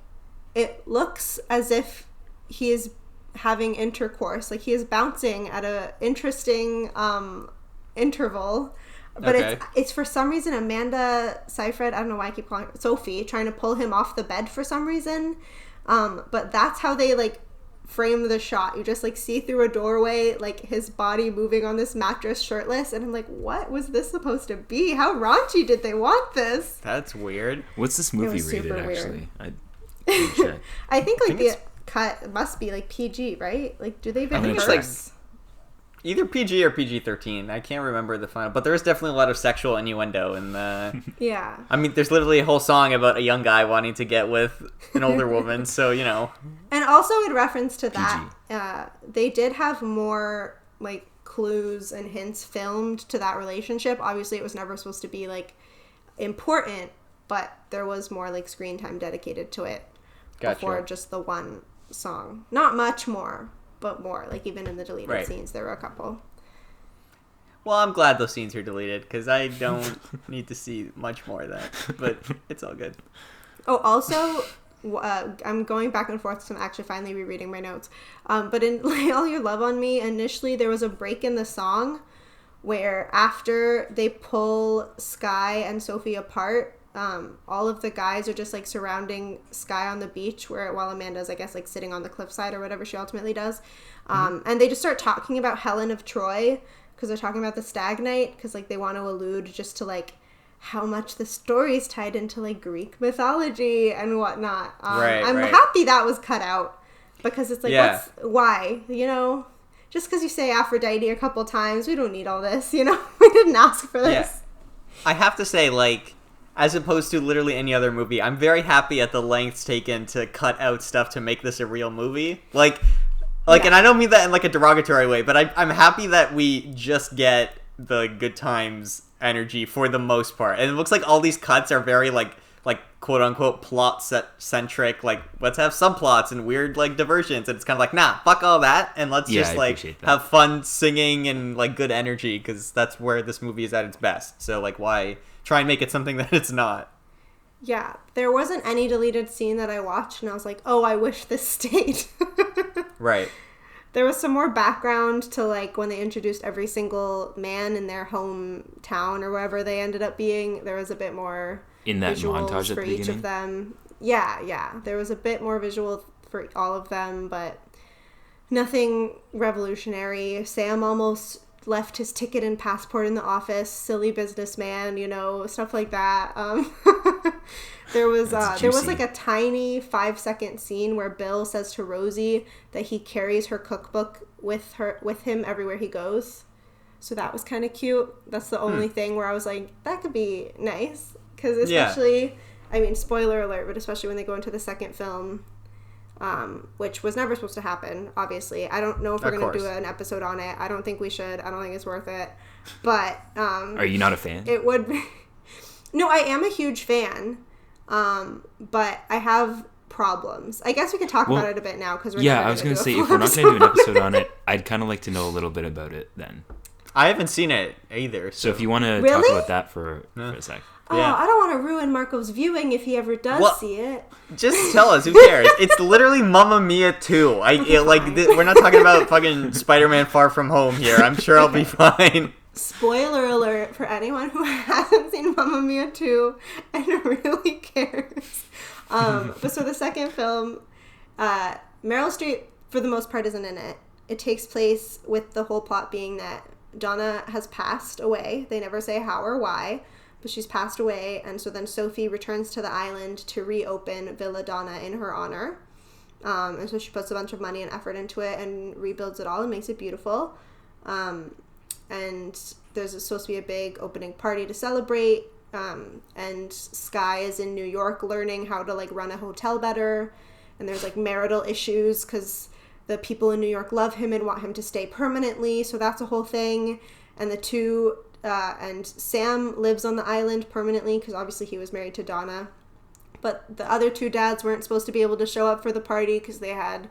it looks as if he is having intercourse. Like, he is bouncing at a interesting interval. But okay. it's for some reason Amanda Seyfried, I don't know why I keep calling her Sophie, trying to pull him off the bed for some reason. But that's how they, like, frame the shot. You just, like, see through a doorway, like, his body moving on this mattress shirtless. And I'm like, what was this supposed to be? How raunchy did they want this? That's weird. What's this movie rated, actually? I check. I think, like, the cut must be, like, PG, right? Like, do they even curse? Like, either PG or PG-13. I can't remember the final, but there's definitely a lot of sexual innuendo in the... Yeah. I mean, there's literally a whole song about a young guy wanting to get with an older woman, so, you know. And also in reference to that, they did have more, like, clues and hints filmed to that relationship. Obviously, it was never supposed to be, like, important, but there was more, like, screen time dedicated to it before just the one song. Not much more. But more, like, even in the deleted scenes, there were a couple. Well, I'm glad those scenes are deleted, because I don't need to see much more of that. But it's all good. Oh, also, I'm going back and forth, so I'm actually finally rereading my notes. But in Lay All Your Love on Me, initially there was a break in the song where after they pull Sky and Sophie apart, all of the guys are just, like, surrounding Sky on the beach while Amanda's, I guess, like, sitting on the cliffside or whatever she ultimately does. And they just start talking about Helen of Troy because they're talking about the Stag Night because, like, they want to allude just to, like, how much the story's tied into, like, Greek mythology and whatnot. I'm happy that was cut out because it's like, why? You know, just because you say Aphrodite a couple times, we don't need all this, you know? We didn't ask for this. Yeah. I have to say, like, as opposed to literally any other movie, I'm very happy at the lengths taken to cut out stuff to make this a real movie. Like, and I don't mean that in, like, a derogatory way, but I'm happy that we just get the good times energy for the most part. And it looks like all these cuts are very, like quote unquote plot centric. Like, let's have subplots and weird, like, diversions. And it's kind of like, nah, fuck all that, and let's just, like, have fun singing and, like, good energy, because that's where this movie is at its best. So, like, why try and make it something that it's not? Yeah, there wasn't any deleted scene that I watched and I was like, oh, I wish this stayed. Right. There was some more background to, like, when they introduced every single man in their hometown or wherever they ended up being. There was a bit more in that visuals montage at for the each beginning? of them. Yeah. There was a bit more visual for all of them, but nothing revolutionary. Sam almost left his ticket and passport in the office. Silly businessman, you know, stuff like that. There was like a tiny 5-second scene where Bill says to Rosie that he carries her cookbook with him everywhere he goes. So that was kind of cute. That's the only thing where I was like, that could be nice. Because especially, I mean, spoiler alert, but especially when they go into the second film, which was never supposed to happen, obviously. I don't know if we're going to do an episode on it. I don't think we should. I don't think it's worth it. But are you not a fan? It would be... No, I am a huge fan. But I have problems. I guess we could talk about it a bit now because we're I was going to say, if we're not going to do an episode on it, I'd kind of like to know a little bit about it then. I haven't seen it either. So if you want to Really? talk about that for a sec. Oh, Yeah. I don't want to ruin Marco's viewing if he ever does see it. Just tell us. Who cares? It's literally Mamma Mia 2. We're not talking about fucking Spider-Man Far From Home here. I'm sure I'll be fine. Spoiler alert for anyone who hasn't seen Mamma Mia 2 and really cares. But so the second film, Meryl Streep, for the most part, isn't in it. It takes place with the whole plot being that Donna has passed away. They never say how or why, but she's passed away. And so then Sophie returns to the island to reopen Villa Donna in her honor. And so she puts a bunch of money and effort into it and rebuilds it all and makes it beautiful. And there's supposed to be a big opening party to celebrate. And Sky is in New York learning how to, like, run a hotel better. And there's, like, marital issues because the people in New York love him and want him to stay permanently. So that's a whole thing. And and Sam lives on the island permanently because obviously he was married to Donna. But the other two dads weren't supposed to be able to show up for the party because they had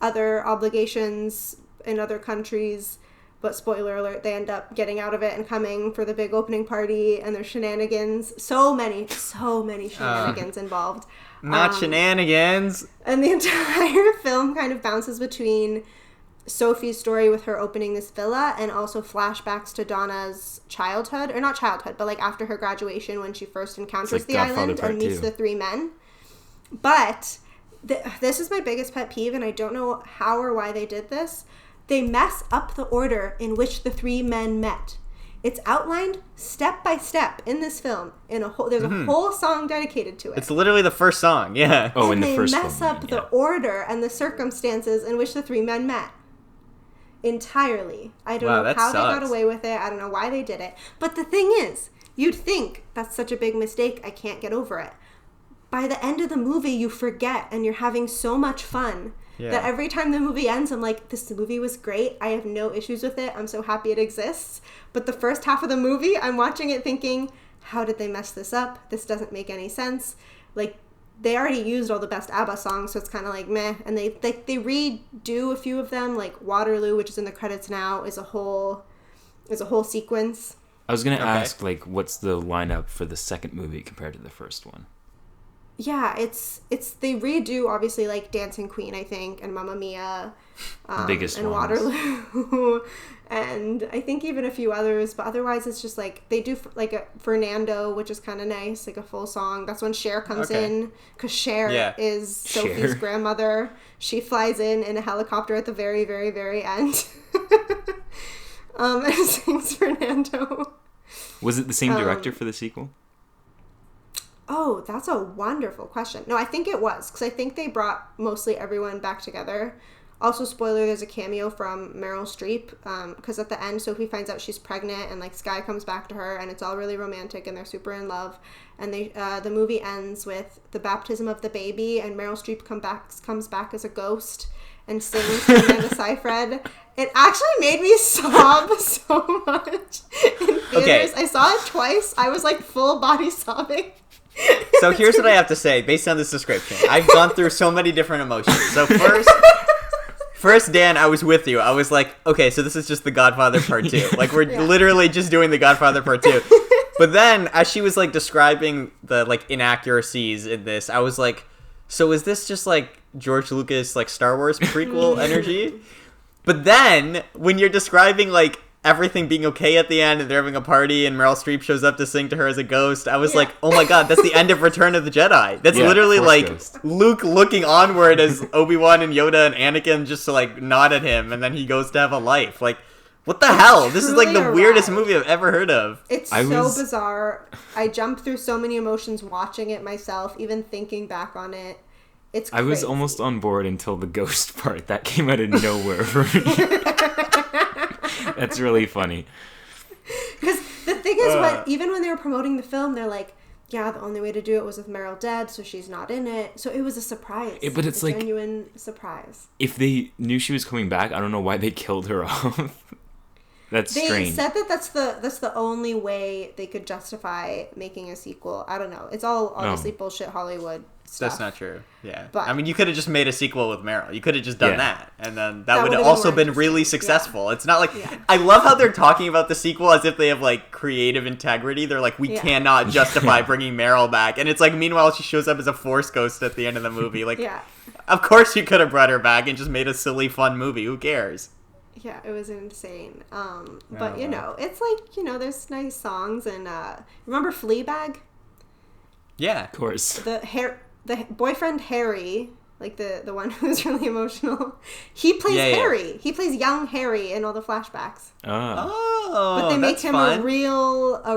other obligations in other countries. But spoiler alert, they end up getting out of it and coming for the big opening party, and there's shenanigans. So many shenanigans involved. Not shenanigans. And the entire film kind of bounces between Sophie's story with her opening this villa and also flashbacks to Donna's childhood, or not childhood, but like after her graduation when she first encounters like the Godfather island Part and meets 2. the three men. But this is my biggest pet peeve, and I don't know how or why they did this. They mess up the order in which the three men met. It's outlined step by step in this film. There's a whole song dedicated to it. It's literally the first song, yeah. Oh, and in the first they mess film, up the order and the circumstances in which the three men met. Entirely. I don't know how they got away with it. I don't know why they did it. But the thing is, you'd think that's such a big mistake, I can't get over it. By the end of the movie, you forget and you're having so much fun. Yeah. That every time the movie ends, I'm like, this movie was great. I have no issues with it. I'm so happy it exists. But the first half of the movie, I'm watching it thinking, how did they mess this up? This doesn't make any sense. Like, they already used all the best Abba songs, so it's kind of like meh. And they redo a few of them, like Waterloo, which is in the credits now, is a whole sequence. I was gonna ask, like, what's the lineup for the second movie compared to the first one? Yeah, it's they redo obviously like Dancing Queen, I think, and Mamma Mia, the biggest and ones. Waterloo, and I think even a few others. But otherwise, it's just like they do like a Fernando, which is kind of nice, like a full song. That's when Cher comes in because Cher is Sophie's grandmother. She flies in a helicopter at the very, very, very end, and sings Fernando. Was it the same director for the sequel? Oh, that's a wonderful question. No, I think it was, because I think they brought mostly everyone back together. Also, spoiler, there's a cameo from Meryl Streep, because at the end, Sophie finds out she's pregnant, and, like, Sky comes back to her, and it's all really romantic, and they're super in love. And the movie ends with the baptism of the baby, and Meryl Streep comes back as a ghost and sings Amanda Seyfried. It actually made me sob so much in theaters. Okay. I saw it twice. I was, like, full body sobbing. So here's what I have to say based on this description. I've gone through so many different emotions. So first, Dan, I was with you. I was like, okay, so this is just The Godfather Part 2. Like, we're literally just doing The Godfather Part 2. But then, as she was, like, describing the, like, inaccuracies in this, I was like, so is this just, like, George Lucas, like, Star Wars prequel energy? But then, when you're describing, like, everything being okay at the end and they're having a party and Meryl Streep shows up to sing to her as a ghost, I was like, oh my god, that's the end of Return of the Jedi. That's literally like Ghost. Luke looking onward as Obi-Wan and Yoda and Anakin just to like nod at him and then he goes to have a life. Like, what the hell? This is like the weirdest movie I've ever heard of. It's so bizarre. I jumped through so many emotions watching it myself, even thinking back on it. It's crazy. I was almost on board until the ghost part. That came out of nowhere for me. That's really funny. Because the thing is, even when they were promoting the film, they're like, yeah, the only way to do it was with Meryl dead, so she's not in it. So it was a surprise. But it's like genuine surprise. If they knew she was coming back, I don't know why they killed her off. That's strange. They said that that's the only way they could justify making a sequel. I don't know. It's all obviously bullshit Hollywood. stuff. That's not true. Yeah. But, I mean, you could have just made a sequel with Meryl. You could have just done that. And then that would have would've also been been more really interesting. successful. Yeah. It's not like... Yeah. I love how they're talking about the sequel as if they have, like, creative integrity. They're like, we cannot justify bringing Meryl back. And it's like, meanwhile, she shows up as a Force ghost at the end of the movie. Like, of course you could have brought her back and just made a silly, fun movie. Who cares? Yeah, it was insane. But, you know, it's like, you know, there's nice songs. And remember Fleabag? Yeah. Of course. The boyfriend Harry, like the one who's really emotional, he plays Harry. He plays young Harry in all the flashbacks. Oh. But they make him fun. a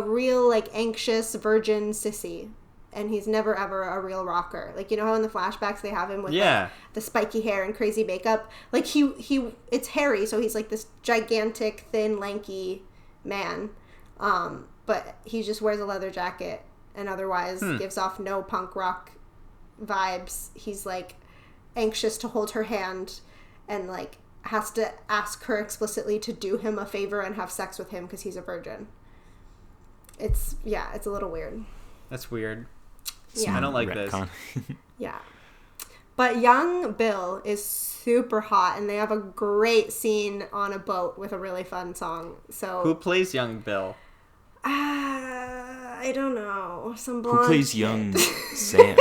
real like anxious virgin sissy. And he's never ever a real rocker. Like, you know how in the flashbacks they have him with like, the spiky hair and crazy makeup? Like it's Harry, so he's like this gigantic, thin, lanky man. But he just wears a leather jacket and otherwise gives off no punk rock vibes. He's like anxious to hold her hand and like has to ask her explicitly to do him a favor and have sex with him because he's a virgin. It's a little weird. That's weird. Yeah. I don't like this. Yeah. But young Bill is super hot and they have a great scene on a boat with a really fun song. So Who plays young Bill? I don't know. Some blonde Who plays kid. young Sam?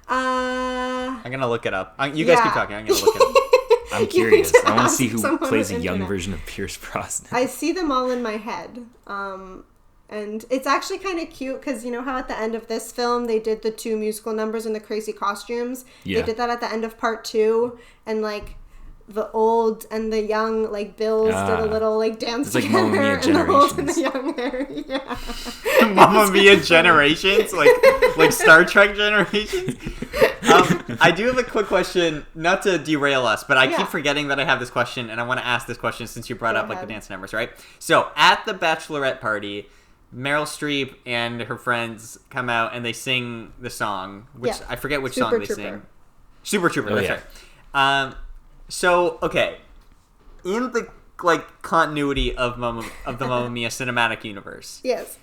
I'm gonna look it up. You guys keep talking. I'm gonna look it up. I'm curious. I want to see who someone plays on a the young internet. version of Pierce Brosnan. I see them all in my head. And it's actually kind of cute because you know how at the end of this film they did the 2 musical numbers in the crazy costumes? Yeah. They did that at the end of part 2 and like the old and the young like Bills did a little like dance it's like together Mamma Mia and the old and the Generations. young Harry. Yeah. Mamma Mia Generations, like Star Trek Generations. I do have a quick question, not to derail us, but I keep forgetting that I have this question, and I want to ask this question since you brought up like the dance numbers, right? So at the bachelorette party, Meryl Streep and her friends come out and they sing the song, which I forget which Super song they Trooper. sing. Super Trooper, Oh, that's right. So okay, in the like continuity of the Mamma Mia cinematic universe, Yes.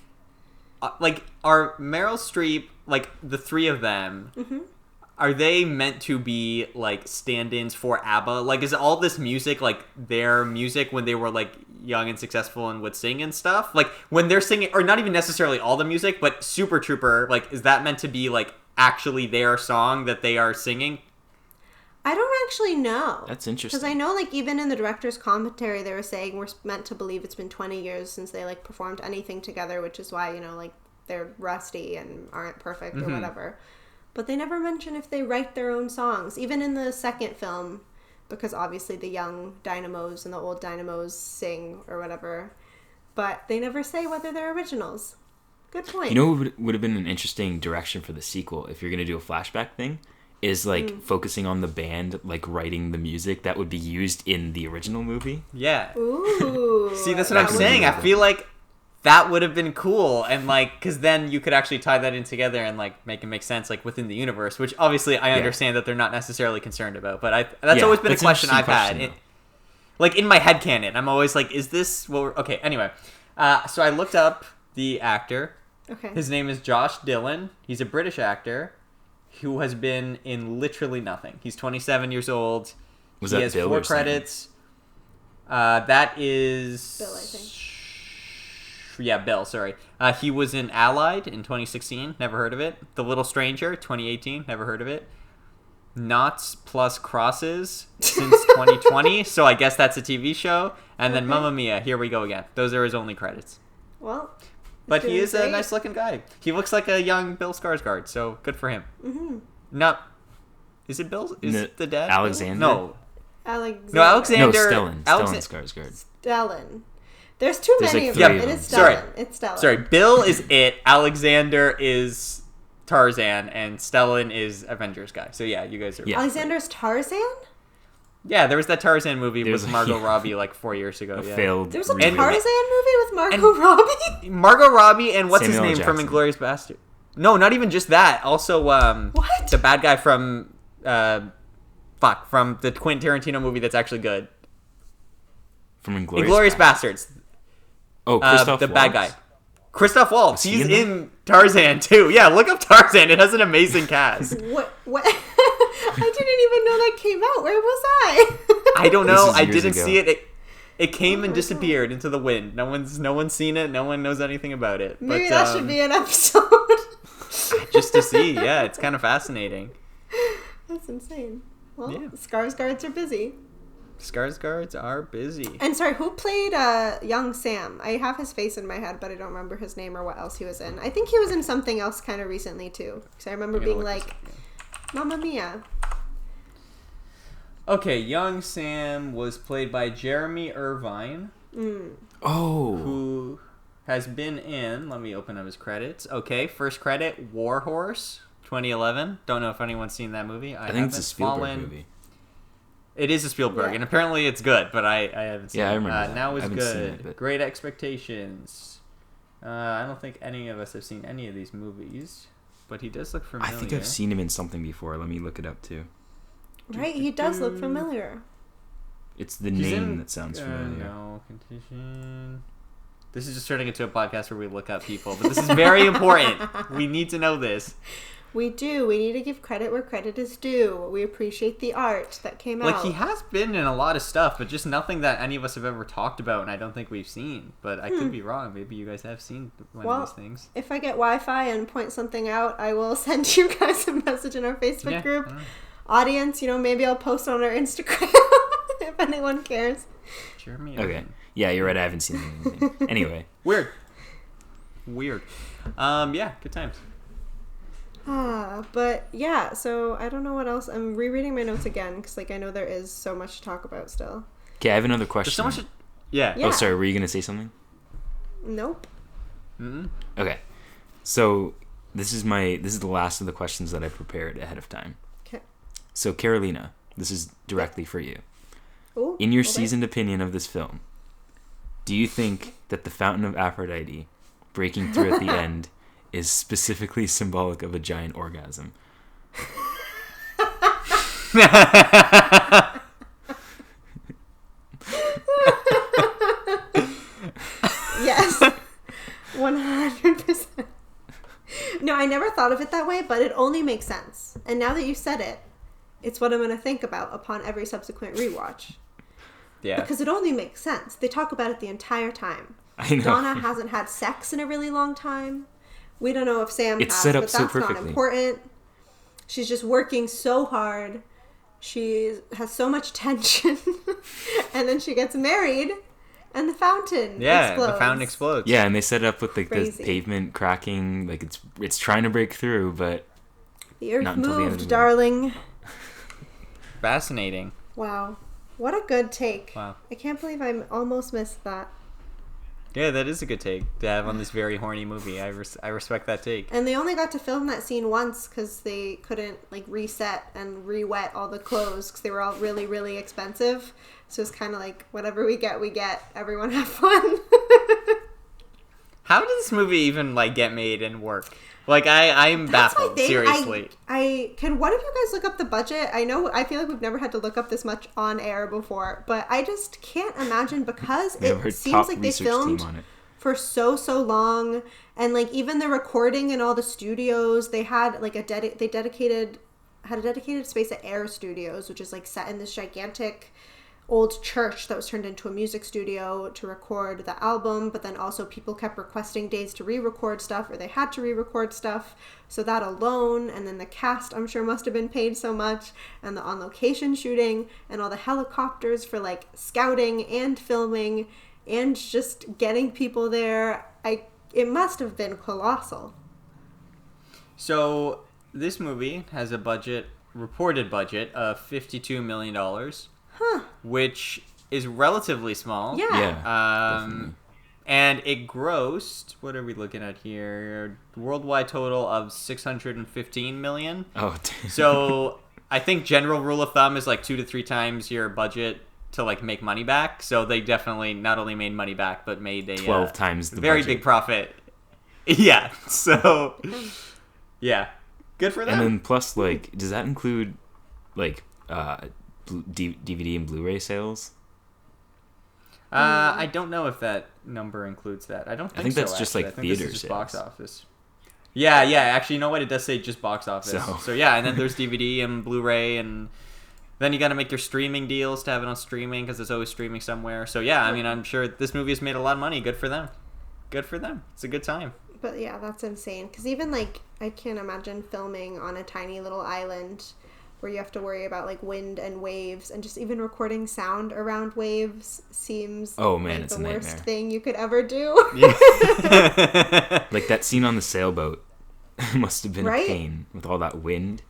like are Meryl Streep, like the 3 of them, are they meant to be like stand-ins for Abba? Like is all this music like their music when they were like young and successful and would sing and stuff? Like when they're singing, or not even necessarily all the music, but Super Trooper, like is that meant to be like actually their song that they are singing? I don't actually know. That's interesting. Because I know, like, even in the director's commentary, they were saying we're meant to believe it's been 20 years since they, like, performed anything together, which is why, you know, like, they're rusty and aren't perfect or whatever. But they never mention if they write their own songs, even in the second film, because obviously the young dynamos and the old dynamos sing or whatever. But they never say whether they're originals. Good point. You know what would have been an interesting direction for the sequel if you're going to do a flashback thing? Is like focusing on the band, like writing the music that would be used in the original movie. Yeah. Ooh. See, that's what That I'm would saying. be I cool. feel like that would have been cool, and like, because then you could actually tie that in together and like make it make sense, like within the universe. Which obviously I understand that they're not necessarily concerned about, but that's always been a that's an question I've interesting had. question, Like in my headcanon, I'm always like, is this what we're... Okay, anyway. So I looked up the actor. Okay. His name is Josh Dillon. He's a British actor who has been in literally nothing. He's 27 years old. Was He that has Bill 4 or Sam? credits. That is... Bill, I think. Yeah, Bill, sorry. He was in Allied in 2016. Never heard of it. The Little Stranger, 2018. Never heard of it. Knots plus Crosses since 2020. So I guess that's a TV show. And then Okay. Mamma Mia, here we go again. Those are his only credits. Well, But he doing is a great. nice looking guy. He looks like a young Bill Skarsgård, so good for him. Mm-hmm. No, is it Bill? Is it the dad? Alexander? No, Alexander. no, Alexander. No, Stellan. Alexa- Stellan Skarsgård. Stellan. There's too There's many like of them. 3 It of is them. Stellan. Sorry. It's Stellan. Sorry, Bill is it. Alexander is Tarzan, and Stellan is Avengers guy. So yeah, you guys are. Yeah. Alexander's Tarzan? Yeah, there was that Tarzan movie There with was- Margot yeah. Robbie like 4 years ago. A Yeah. failed. There was a remake. Tarzan movie with Margot Robbie? Margot Robbie and what's Samuel L. his name from Jackson. Inglourious Bastard? No, not even just that. Also, What? the bad guy from from the Quentin Tarantino movie that's actually good. From Inglourious Inglourious Bastards. Oh, Christoph The bad guy. Waltz. Christoph Waltz. he He's in there? in Tarzan too. Yeah, look up Tarzan. It has an amazing cast. What? I didn't even know that came out. Where was I? I don't This know. is I years didn't ago. see it. It came and my disappeared into the wind. No one's seen it. No one knows anything about it. Maybe But, that should be an episode. just to see. Yeah, it's kind of fascinating. That's insane. Well, Yeah. Skarsgårds are busy. Skarsgårds are busy. And sorry, who played young Sam? I have his face in my head, but I don't remember his name or what else he was in. I think he was in something else kind of recently too. Because I remember I'm gonna being look this like, up. Mamma Mia. Okay, young Sam was played by Jeremy Irvine, Oh. who has been in. Let me open up his credits. Okay, first credit: War Horse, 2011. Don't know if anyone's seen that movie. I think it's a haven't. Spielberg Fallen. movie. It is a Spielberg, Yeah. and apparently it's good, but I haven't seen it. Yeah, I remember that. Now I is haven't seen good. it, but- Great Expectations. I don't think any of us have seen any of these movies, but he does look I familiar. think I've seen him in something before. Let me look it up too. Right, he does look familiar. It's the He's name in- that sounds familiar. No, condition. This is just turning into a podcast where we look up people, but this is very important. We need to know this. We do. We need to give credit where credit is due. We appreciate the art that came Like, out. he has been in a lot of stuff, but just nothing that any of us have ever talked about, and I don't think we've seen. But I could be wrong. Maybe you guys have seen one Well, of these things. If I get Wi-Fi and point something out, I will send you guys a message in our Facebook Yeah, group. I don't know. Audience, maybe I'll post on our Instagram if anyone cares. Jeremy Okay. Irvine. Yeah, you're right. I haven't seen anything. Anyway. Weird. Yeah, good times. But yeah, so I don't know what else. I'm rereading my notes again because I know there is so much to talk about still. Okay, I have another There's question. so much. Yeah. Yeah. Oh, sorry. Were you gonna say something? Nope. Mm-mm. Okay. So this is the last of the questions that I prepared ahead of time. Okay. So Karolina, this is directly for you. Ooh, In your okay. seasoned opinion of this film, do you think that the Fountain of Aphrodite breaking through at the end is specifically symbolic of a giant orgasm? Yes. 100%. No, I never thought of it that way, but it only makes sense. And now that you said it, it's what I'm going to think about upon every subsequent rewatch. Yeah. Because it only makes sense. They talk about it the entire time. I know. Donna hasn't had sex in a really long time. We don't know if Sam It's has, set up but so that's not perfectly. important. She's just working so hard. She has so much tension. And then she gets married, and the fountain Yeah, explodes. the fountain explodes. Yeah, and they set it up with like the Crazy. pavement cracking, like it's trying to break through, but The earth Not until the end of moved, the movie. darling. Fascinating. Wow. What a good take. Wow. I can't believe I almost missed that. Yeah, that is a good take to have on this very horny movie. I respect that take. And they only got to film that scene once because they couldn't reset and re-wet all the clothes because they were all really, really expensive. So it's kind of like whatever we get, we get. Everyone have fun. How did this movie even get made and work? I'm That's my baffled. thing. Seriously. I can one of you guys look up the budget? I feel like we've never had to look up this much on air before, but I just can't imagine because we have our it seems top like they research filmed team on it. for so long, and even the recording in all the studios, they had a dedicated space at Air Studios, which is set in this gigantic old church that was turned into a music studio to record the album, but then also people kept requesting days to re-record stuff, or they had to re-record stuff, so that alone, and then the cast I'm sure must have been paid so much, and the on-location shooting, and all the helicopters for scouting and filming and just getting people there. It must have been colossal. So this movie has a reported budget of $52 million, which is relatively small. Yeah. Yeah. Definitely. And it grossed, what are we looking at here? Worldwide total of $615 million. Oh, damn. So I think general rule of thumb is 2 to 3 times your budget to make money back. So they definitely not only made money back, but made a 12 times the very budget. big profit. Yeah. So yeah, good for them. And then plus, does that include DVD and Blu-ray sales? I don't know if that number includes that. I don't think so. I think that's so, just actually. like I think theater this is just sales. box office. Yeah. Actually, you know what? It does say just box office. So yeah, and then there's DVD and Blu-ray, and then you got to make your streaming deals to have it on streaming because it's always streaming somewhere. So yeah, I mean, I'm sure this movie has made a lot of money. Good for them. It's a good time. But yeah, that's insane. Because even like, I can't imagine filming on a tiny little island where you have to worry about like wind and waves, and just even recording sound around waves seems like it's the a nightmare. worst thing you could ever do. Like that scene on the sailboat must have been a pain with all that wind.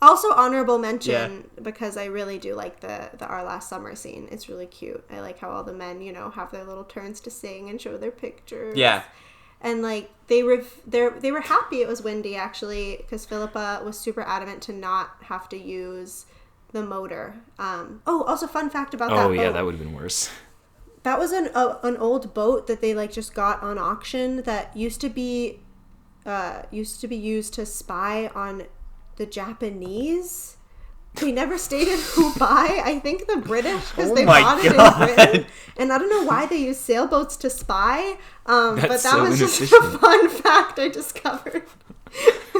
Also, honorable mention, because I really do like the Our Last Summer scene. It's really cute. I like how all the men, have their little turns to sing and show their pictures. Yeah. And like they were happy it was windy, actually, because Philippa was super adamant to not have to use the motor. Also fun fact about that boat. Oh yeah, that would have been worse. That was an old boat that they like just got on auction that used to be used to spy on the Japanese. They never stated who by. I think the British, because they bought it in Britain. And I don't know why they use sailboats to spy. But that was just a fun fact I discovered.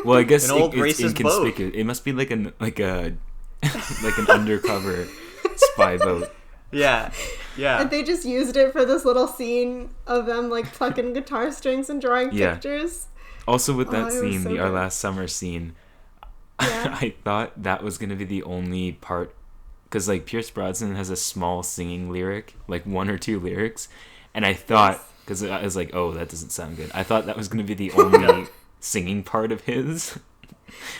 Well, I guess an old it's racist boat. It must be like an undercover spy boat. Yeah. And they just used it for this little scene of them like plucking guitar strings and drawing pictures. Also with that scene, so Our Last Summer scene, I thought that was going to be the only part, because like Pierce Brosnan has a small singing lyric, like one or two lyrics, and I thought, because I was like, oh, that doesn't sound good. I thought that was going to be the only singing part of his,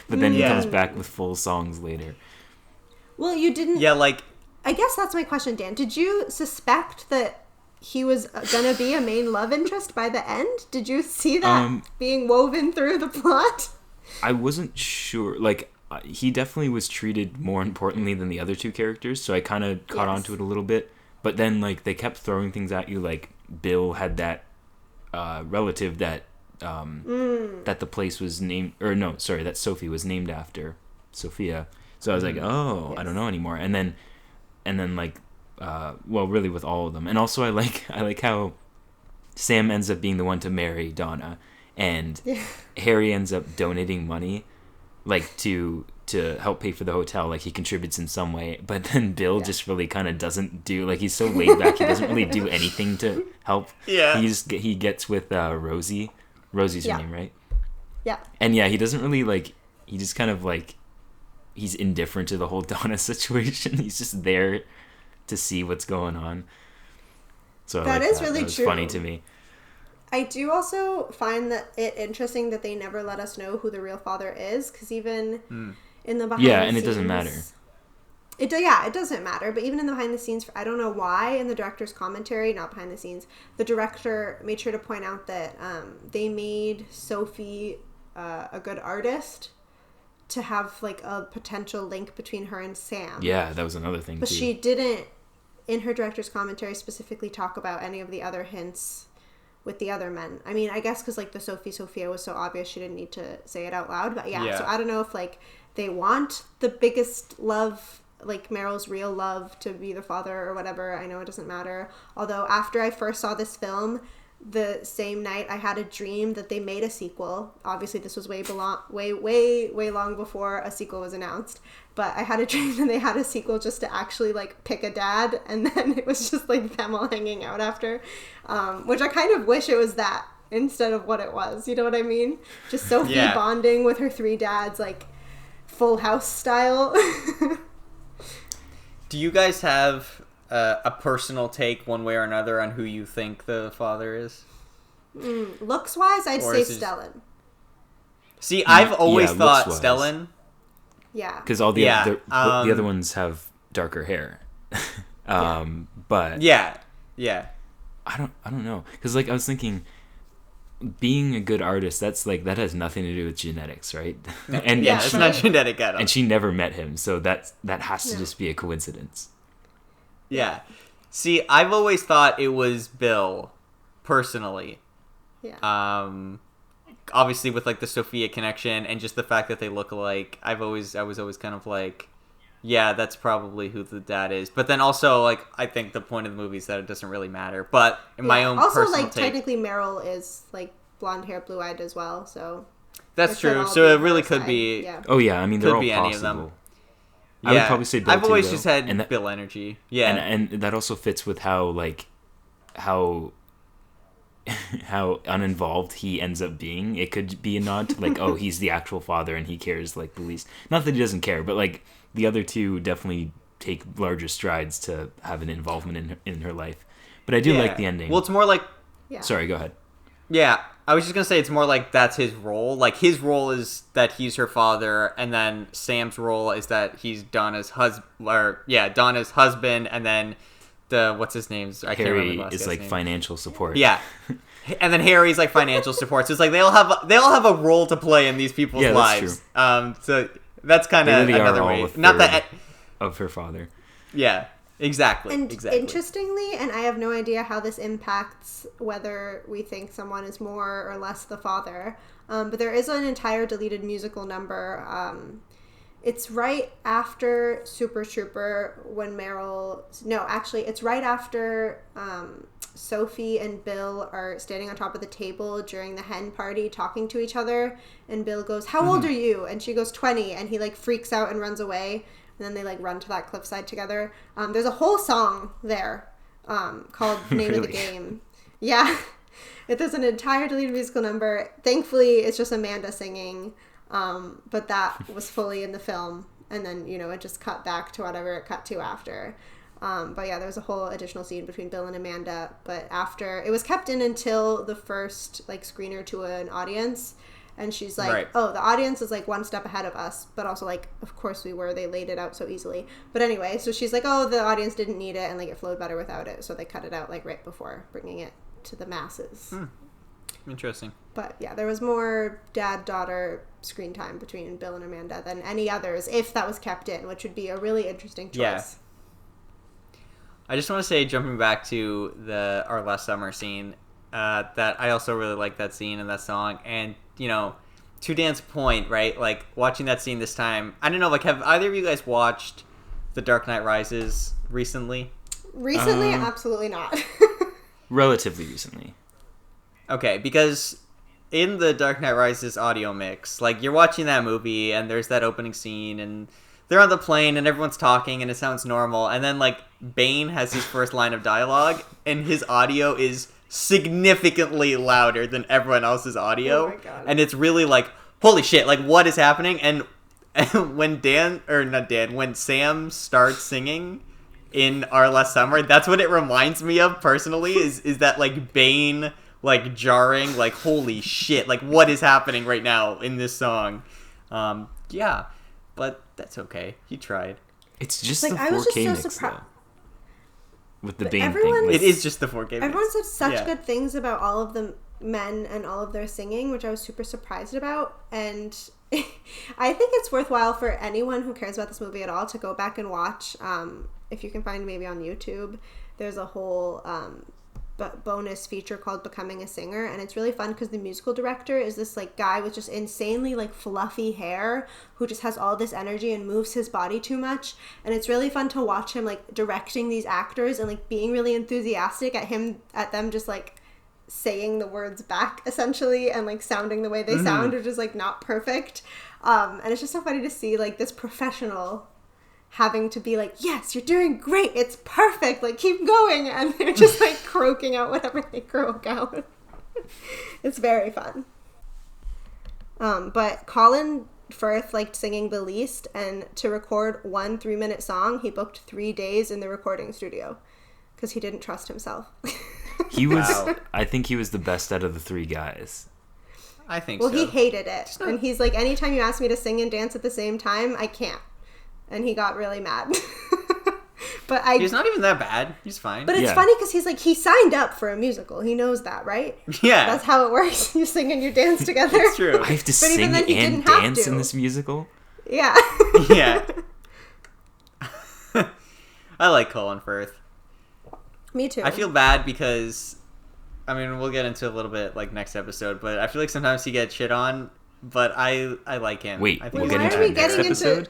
but then he comes back with full songs later. Well, you didn't... Yeah, like... I guess that's my question, Dan. Did you suspect that he was going to be a main love interest by the end? Did you see that being woven through the plot? I wasn't sure. Like, he definitely was treated more importantly than the other two characters, so I kind of caught on to it a little bit. But then, like, they kept throwing things at you, like, Bill had that relative that that the place was named... Or, no, sorry, that Sophie was named after. Sophia. So I was like, I don't know anymore. And then like, well, really with all of them. And also I like how Sam ends up being the one to marry Donna. And Harry ends up donating money, like, to help pay for the hotel. Like, he contributes in some way. But then Bill just really kind of doesn't do... Like, he's so laid back. He doesn't really do anything to help. Yeah. He gets with Rosie. Rosie's her name, right? Yeah. And, he doesn't really, like... He just kind of, like... He's indifferent to the whole Donna situation. He's just there to see what's going on. So that is really true. Funny to me. I do also find that it interesting that they never let us know who the real father is, because even in the behind the scenes... it doesn't matter. It doesn't matter, but even in the behind the scenes, I don't know why, in the director's commentary, not behind the scenes, the director made sure to point out that they made Sophie a good artist to have, like, a potential link between her and Sam. Yeah, that was another thing, but too. she didn't, in her director's commentary, specifically talk about any of the other hints with the other men. I mean, I guess because, like, the Sophia was so obvious she didn't need to say it out loud. But yeah, so I don't know if, like, they want the biggest love, like Meryl's real love, to be the father or whatever. I know it doesn't matter. Although after I first saw this film, the same night I had a dream that they made a sequel. Obviously this was way long before a sequel was announced. But I had a dream that they had a sequel just to actually, like, pick a dad, and then it was just, like, them all hanging out after. Which I kind of wish it was that instead of what it was. You know what I mean? Just Sophie bonding with her three dads, like, Full House style. Do you guys have a personal take one way or another on who you think the father is? Looks-wise, I'd say Stellan. See, I've always thought Stellan... Yeah, because all the other ones have darker hair, but yeah, I don't know, because, like, I was thinking, being a good artist, that's like, that has nothing to do with genetics, right? And it's not genetic at all. And she never met him, so that has to just be a coincidence. Yeah, see, I've always thought it was Bill, personally. Yeah. Obviously with, like, the Sophia connection and just the fact that they look alike, I was always kind of like, yeah, that's probably who the dad is. But then also, like, I think the point of the movie is that it doesn't really matter. But in my own also, personal like, take, technically Meryl is, like, blonde hair, blue eyed as well. So that's true. So it really could be. Yeah. Oh yeah, I mean they're Could all be possible. any of them. I would probably say Bill I've always too, just though. had And that- Bill energy. Yeah, and that also fits with how how uninvolved he ends up being. It could be a nod to like, oh, he's the actual father and he cares like the least. Not that he doesn't care, but like the other two definitely take larger strides to have an involvement in her life. But I do like the ending. Well, it's more like. Yeah. Sorry, go ahead. Yeah, I was just gonna say it's more like that's his role. Like his role is that he's her father, and then Sam's role is that he's Donna's husband. Donna's husband, and then the what's his name? I can't remember Harry the last is guy's like name. financial support. Yeah, and then Harry's like financial support. So it's like they all have a role to play in these people's lives. True. So that's kind of really another are way. all a Not that. of her father. Yeah. Exactly. And exactly. interestingly, and I have no idea how this impacts whether we think someone is more or less the father, but there is an entire deleted musical number. It's right after Super Trooper when Meryl... No, actually, it's right after Sophie and Bill are standing on top of the table during the hen party talking to each other, and Bill goes, "How old are you?" And she goes, 20, and he, like, freaks out and runs away. And then they, like, run to that cliffside together. There's a whole song there called Name of the Game. Yeah. There's an entire deleted musical number. Thankfully, it's just Amanda singing. But that was fully in the film. And then, you know, it just cut back to whatever it cut to after. But yeah, there was a whole additional scene between Bill and Amanda. But after... It was kept in until the first, like, screener to an audience. And she's like, right. Oh, the audience is, like, one step ahead of us. But also, like, of course we were. They laid it out so easily. But anyway, so she's like, oh, the audience didn't need it. And, like, it flowed better without it. So they cut it out, like, right before bringing it to the masses. Interesting. But, yeah, there was more dad-daughter screen time between Bill and Amanda than any others, if that was kept in, which would be a really interesting choice. Yeah. I just want to say, jumping back to our last summer scene, that I also really like that scene and that song. And, you know, to Dan's point, right, like, watching that scene this time, I don't know, like, have either of you guys watched The Dark Knight Rises recently? Recently, absolutely not. Relatively recently. Okay, because in the Dark Knight Rises audio mix, like, you're watching that movie, and there's that opening scene, and they're on the plane, and everyone's talking, and it sounds normal, and then, like, Bane has his first line of dialogue, and his audio is significantly louder than everyone else's audio. Oh my God. And it's really like, holy shit, like, what is happening? And when when Sam starts singing in Our Last Summer, that's what it reminds me of personally, is that, like, Bane, like, jarring, like, holy shit, like, what is happening right now in this song? Yeah, but that's okay. He tried. It's just Like, the 4K I was just so mix, surprised. though. With the But Bane thing. everyone- Like, It is just the 4K mix. Everyone said such Yeah. good things about all of the men and all of their singing, which I was super surprised about. And I think it's worthwhile for anyone who cares about this movie at all to go back and watch. If you can find maybe on YouTube, there's a whole bonus feature called Becoming a Singer, and it's really fun because the musical director is this, like, guy with just insanely, like, fluffy hair who just has all this energy and moves his body too much, and it's really fun to watch him, like, directing these actors and, like, being really enthusiastic at them just, like, saying the words back essentially and, like, sounding the way they sound, which is, like, not perfect, and it's just so funny to see, like, this professional having to be like, yes, you're doing great, it's perfect, like, keep going, and they're just, like, croaking out whatever they croak out. It's very fun. But Colin Firth liked singing the least, and to record one 3-minute song, he booked 3 days in the recording studio because he didn't trust himself. he was, Wow. I think he was the best out of the 3 guys. I think Well, so. he hated it, and he's like, anytime you ask me to sing and dance at the same time, I can't. And he got really mad. He's not even that bad. He's fine. But it's Yeah. funny because he's like, he signed up for a musical. He knows that, right? yeah. That's how it works. You sing and you dance together. It's true. I have to But sing even then, he and didn't have dance to. in this musical? Yeah. Yeah. I like Colin Firth. Me too. I feel bad because, I mean, we'll get into a little bit, like, next episode, but I feel like sometimes he gets shit on, but I like him. Wait, I we'll he's get why into are we it next getting episode? into...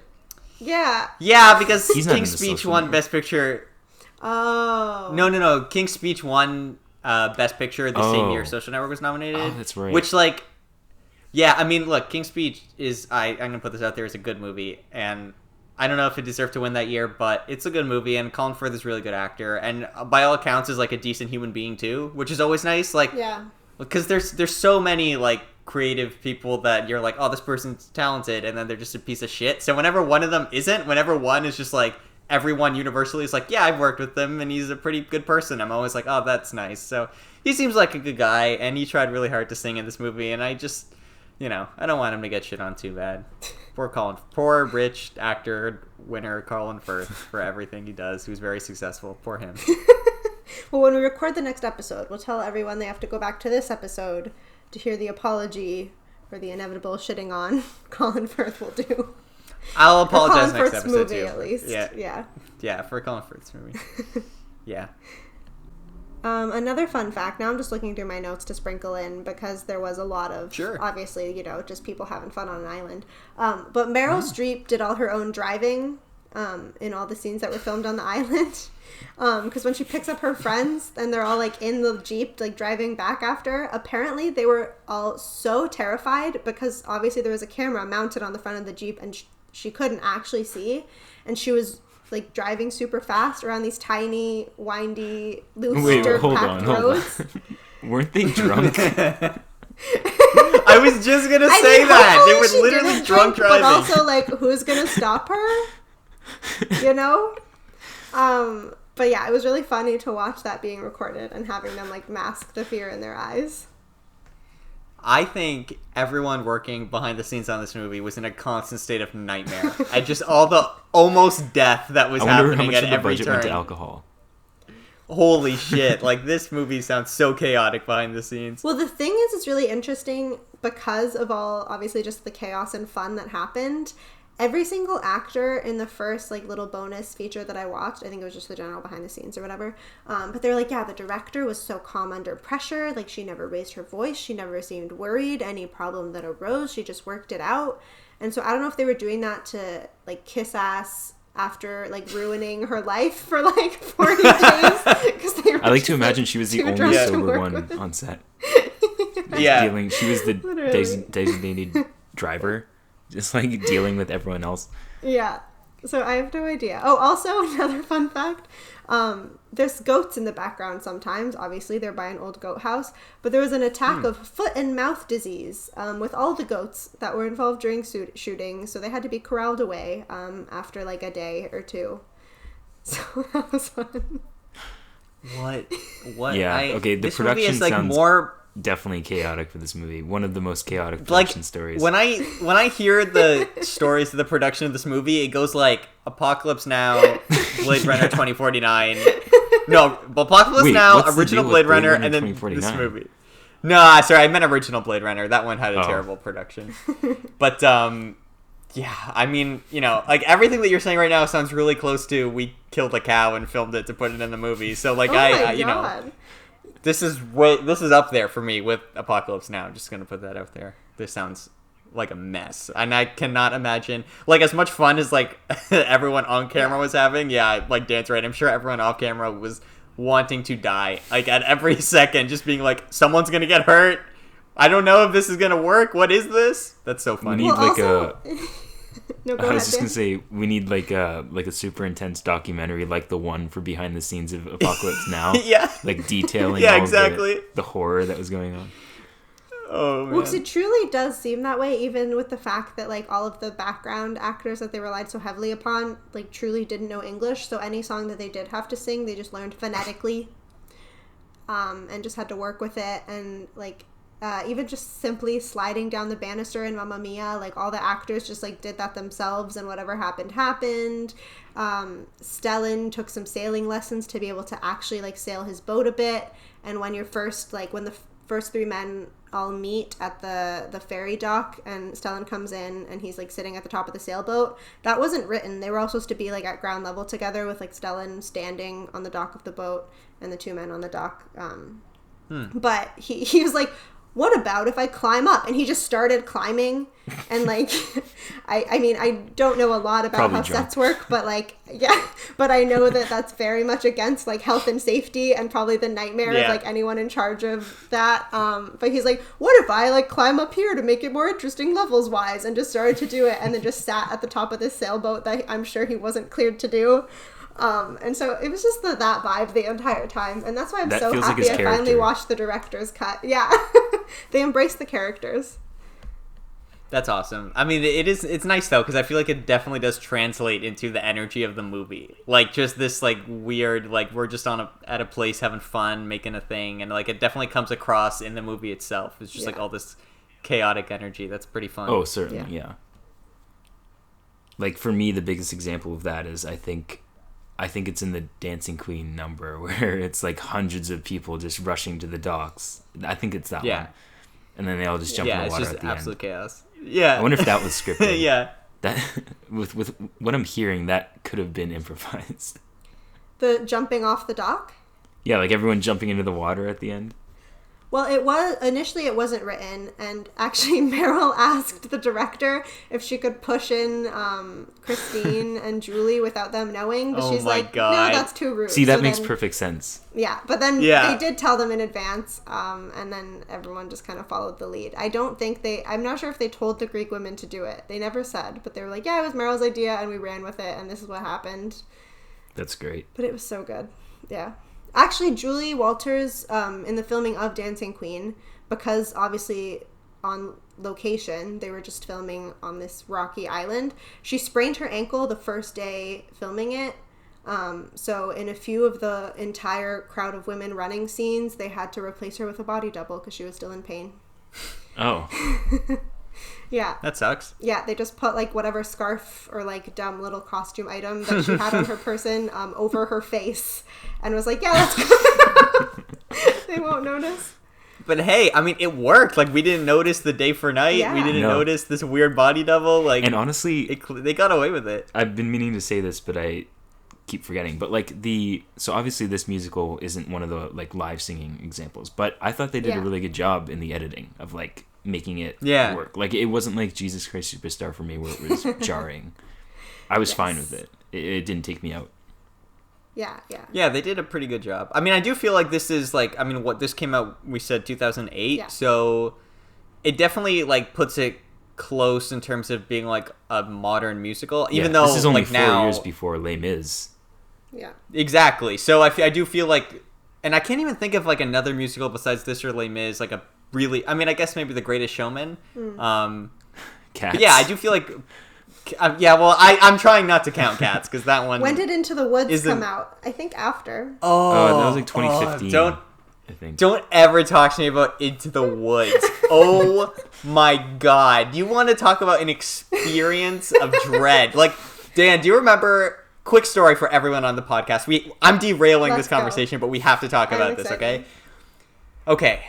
Yeah. Yeah, because He's not King's in the Speech Social won Network. Best Picture. Oh. No. King's Speech won Best Picture the same year Social Network was nominated. Oh, that's right. Which, like, yeah, I mean, look, King's Speech is, I'm going to put this out there, as a good movie. And I don't know if it deserved to win that year, but it's a good movie. And Colin Firth is a really good actor. And by all accounts is, like, a decent human being, too, which is always nice. Like, Yeah. because there's so many, like, creative people that you're like, oh, this person's talented, and then they're just a piece of shit. So whenever one of them isn't, whenever one is just like, everyone universally is like, yeah, I've worked with him and he's a pretty good person, I'm always like, oh, that's nice. So he seems like a good guy, and he tried really hard to sing in this movie, and I just, I don't want him to get shit on too bad. Poor rich actor winner Colin Firth for everything he does, who's very successful. Poor him. Well, when we record the next episode, we'll tell everyone they have to go back to this episode to hear the apology for the inevitable shitting on Colin Firth will do. I'll apologize Colin next Firth's episode movie, too. at least. Yeah. Yeah, for Colin Firth's movie. Yeah. Another fun fact, now I'm just looking through my notes to sprinkle in, because there was a lot of, obviously, just people having fun on an island. But Meryl Streep did all her own driving in all the scenes that were filmed on the island. Because when she picks up her friends and they're all like in the Jeep, like driving back after, apparently they were all so terrified, because obviously there was a camera mounted on the front of the Jeep and she couldn't actually see. And she was like driving super fast around these tiny, windy, loose, dirt-packed roads. Weren't they drunk? I was just gonna say that. They were literally drunk driving. But also, like, who's gonna stop her? But yeah, it was really funny to watch that being recorded and having them, like, mask the fear in their eyes. I think everyone working behind the scenes on this movie was in a constant state of nightmare. At just all the almost death that was happening at every turn. I wonder how much of the budget went to alcohol. Holy shit. Like, this movie sounds so chaotic behind the scenes. Well, the thing is, it's really interesting because of all, obviously, just the chaos and fun that happened. Every single actor in the first, like, little bonus feature that I watched, I think it was just the general behind the scenes or whatever, but they're like, yeah, the director was so calm under pressure, like, she never raised her voice, she never seemed worried, any problem that arose, she just worked it out. And so I don't know if they were doing that to, like, kiss ass after, like, ruining her life for, like, 40 days. I like to imagine she was the only sober one on set. Yeah. She was the designated driver. Just, like, dealing with everyone else. Yeah. So I have no idea. Oh, also, another fun fact. There's goats in the background sometimes. Obviously, they're by an old goat house. But there was an attack of foot and mouth disease with all the goats that were involved during shooting. So they had to be corralled away after, like, a day or two. So that was fun. What? Yeah, okay, the production sounds definitely chaotic for this movie. One of the most chaotic production stories. When I hear the stories of the production of this movie, it goes like Apocalypse Now, Blade Runner 2049. No, Apocalypse Now, original Blade Runner, and then this movie. No, sorry, I meant original Blade Runner. That one had a terrible production. But yeah, I mean, like, everything that you're saying right now sounds really close to we killed a cow and filmed it to put it in the movie. So, like, This is up there for me with Apocalypse Now. I'm just gonna put that out there. This sounds like a mess, and I cannot imagine, like, as much fun as, like, everyone on camera was having. Yeah, like, Dan's right. I'm sure everyone off camera was wanting to die, like, at every second, just being like, someone's gonna get hurt. I don't know if this is gonna work. What is this? That's so funny. We need No, I was just gonna say, we need like a super intense documentary, like the one for behind the scenes of Apocalypse Now. Yeah, like detailing exactly the horror that was going on. Oh man. Well, 'cause it truly does seem that way, even with the fact that, like, all of the background actors that they relied so heavily upon, like, truly didn't know English. So any song that they did have to sing, they just learned phonetically, and just had to work with it. And, like, even just simply sliding down the banister in Mamma Mia, like, all the actors just, like, did that themselves, and whatever happened. Stellan took some sailing lessons to be able to actually, like, sail his boat a bit. And when you're first, like, when the first three men all meet at the ferry dock, and Stellan comes in and he's, like, sitting at the top of the sailboat, that wasn't written. They were all supposed to be, like, at ground level together, with, like, Stellan standing on the dock of the boat and the two men on the dock. But he was like, what about if I climb up? And he just started climbing. And like, I mean, I don't know a lot about Probably how drunk. sets work, but like, yeah, but I know that that's very much against like health and safety and probably the nightmare of like anyone in charge of that. But he's like, what if I like climb up here to make it more interesting levels wise, and just started to do it, and then just sat at the top of this sailboat that I'm sure he wasn't cleared to do. And so it was just that vibe the entire time, and that's why I'm That so feels like happy his I finally character. watched the director's cut. Yeah. They embrace the characters. That's awesome. I mean, it's nice though, because I feel like it definitely does translate into the energy of the movie. Like just this like weird, like we're just at a place having fun, making a thing, and like it definitely comes across in the movie itself. It's just like all this chaotic energy. That's pretty fun. Oh, certainly, yeah. Like for me, the biggest example of that is I think it's in the Dancing Queen number where it's like hundreds of people just rushing to the docks. I think it's that one. And then they all just jump in the water at the end. Yeah, it's just absolute chaos. Yeah. I wonder if that was scripted. Yeah. That with what I'm hearing, that could have been improvised. The jumping off the dock? Yeah, like everyone jumping into the water at the end. Well, initially it wasn't written, and actually Meryl asked the director if she could push in Christine and Julie without them knowing, but she's like, no, that's too rude. See, that makes perfect sense. Yeah, but then they did tell them in advance, and then everyone just kind of followed the lead. I'm not sure if they told the Greek women to do it. They never said, but they were like, yeah, it was Meryl's idea, and we ran with it, and this is what happened. That's great. But it was so good. Yeah. Actually, Julie Walters, in the filming of Dancing Queen, because obviously on location, they were just filming on this rocky island, she sprained her ankle the first day filming it. So in a few of the entire crowd of women running scenes, they had to replace her with a body double because she was still in pain. Oh. Yeah. That sucks. Yeah, they just put like whatever scarf or like dumb little costume item that she had on her person over her face and was like, yeah, that's good. They won't notice. But hey, I mean, it worked. Like, we didn't notice the day for night. Yeah. We didn't notice this weird body double. Like, and honestly, they got away with it. I've been meaning to say this, but I keep forgetting. But like so obviously this musical isn't one of the like live singing examples, but I thought they did a really good job in the editing of like making it work. Like it wasn't like Jesus Christ Superstar for me where it was jarring. I was fine with it. It didn't take me out. Yeah, they did a pretty good job. I mean, I do feel like this is like, I mean, what this came out, we said 2008, so it definitely like puts it close in terms of being like a modern musical, even though this is only like 4 now, years before Les Mis. Yeah, exactly. So I do feel like, and I can't even think of like another musical besides this or Les Mis, like a really, I mean, I guess maybe The Greatest Showman. Cats. Yeah, I do feel like, well, I'm trying not to count Cats because that one. When did Into the Woods come out? I think after. Oh, that was like 2015. I think. Don't ever talk to me about Into the Woods. Oh my god. You want to talk about an experience of dread. Like, Dan, do you remember, quick story for everyone on the podcast. I'm derailing this conversation, but we have to talk about this, okay? Okay.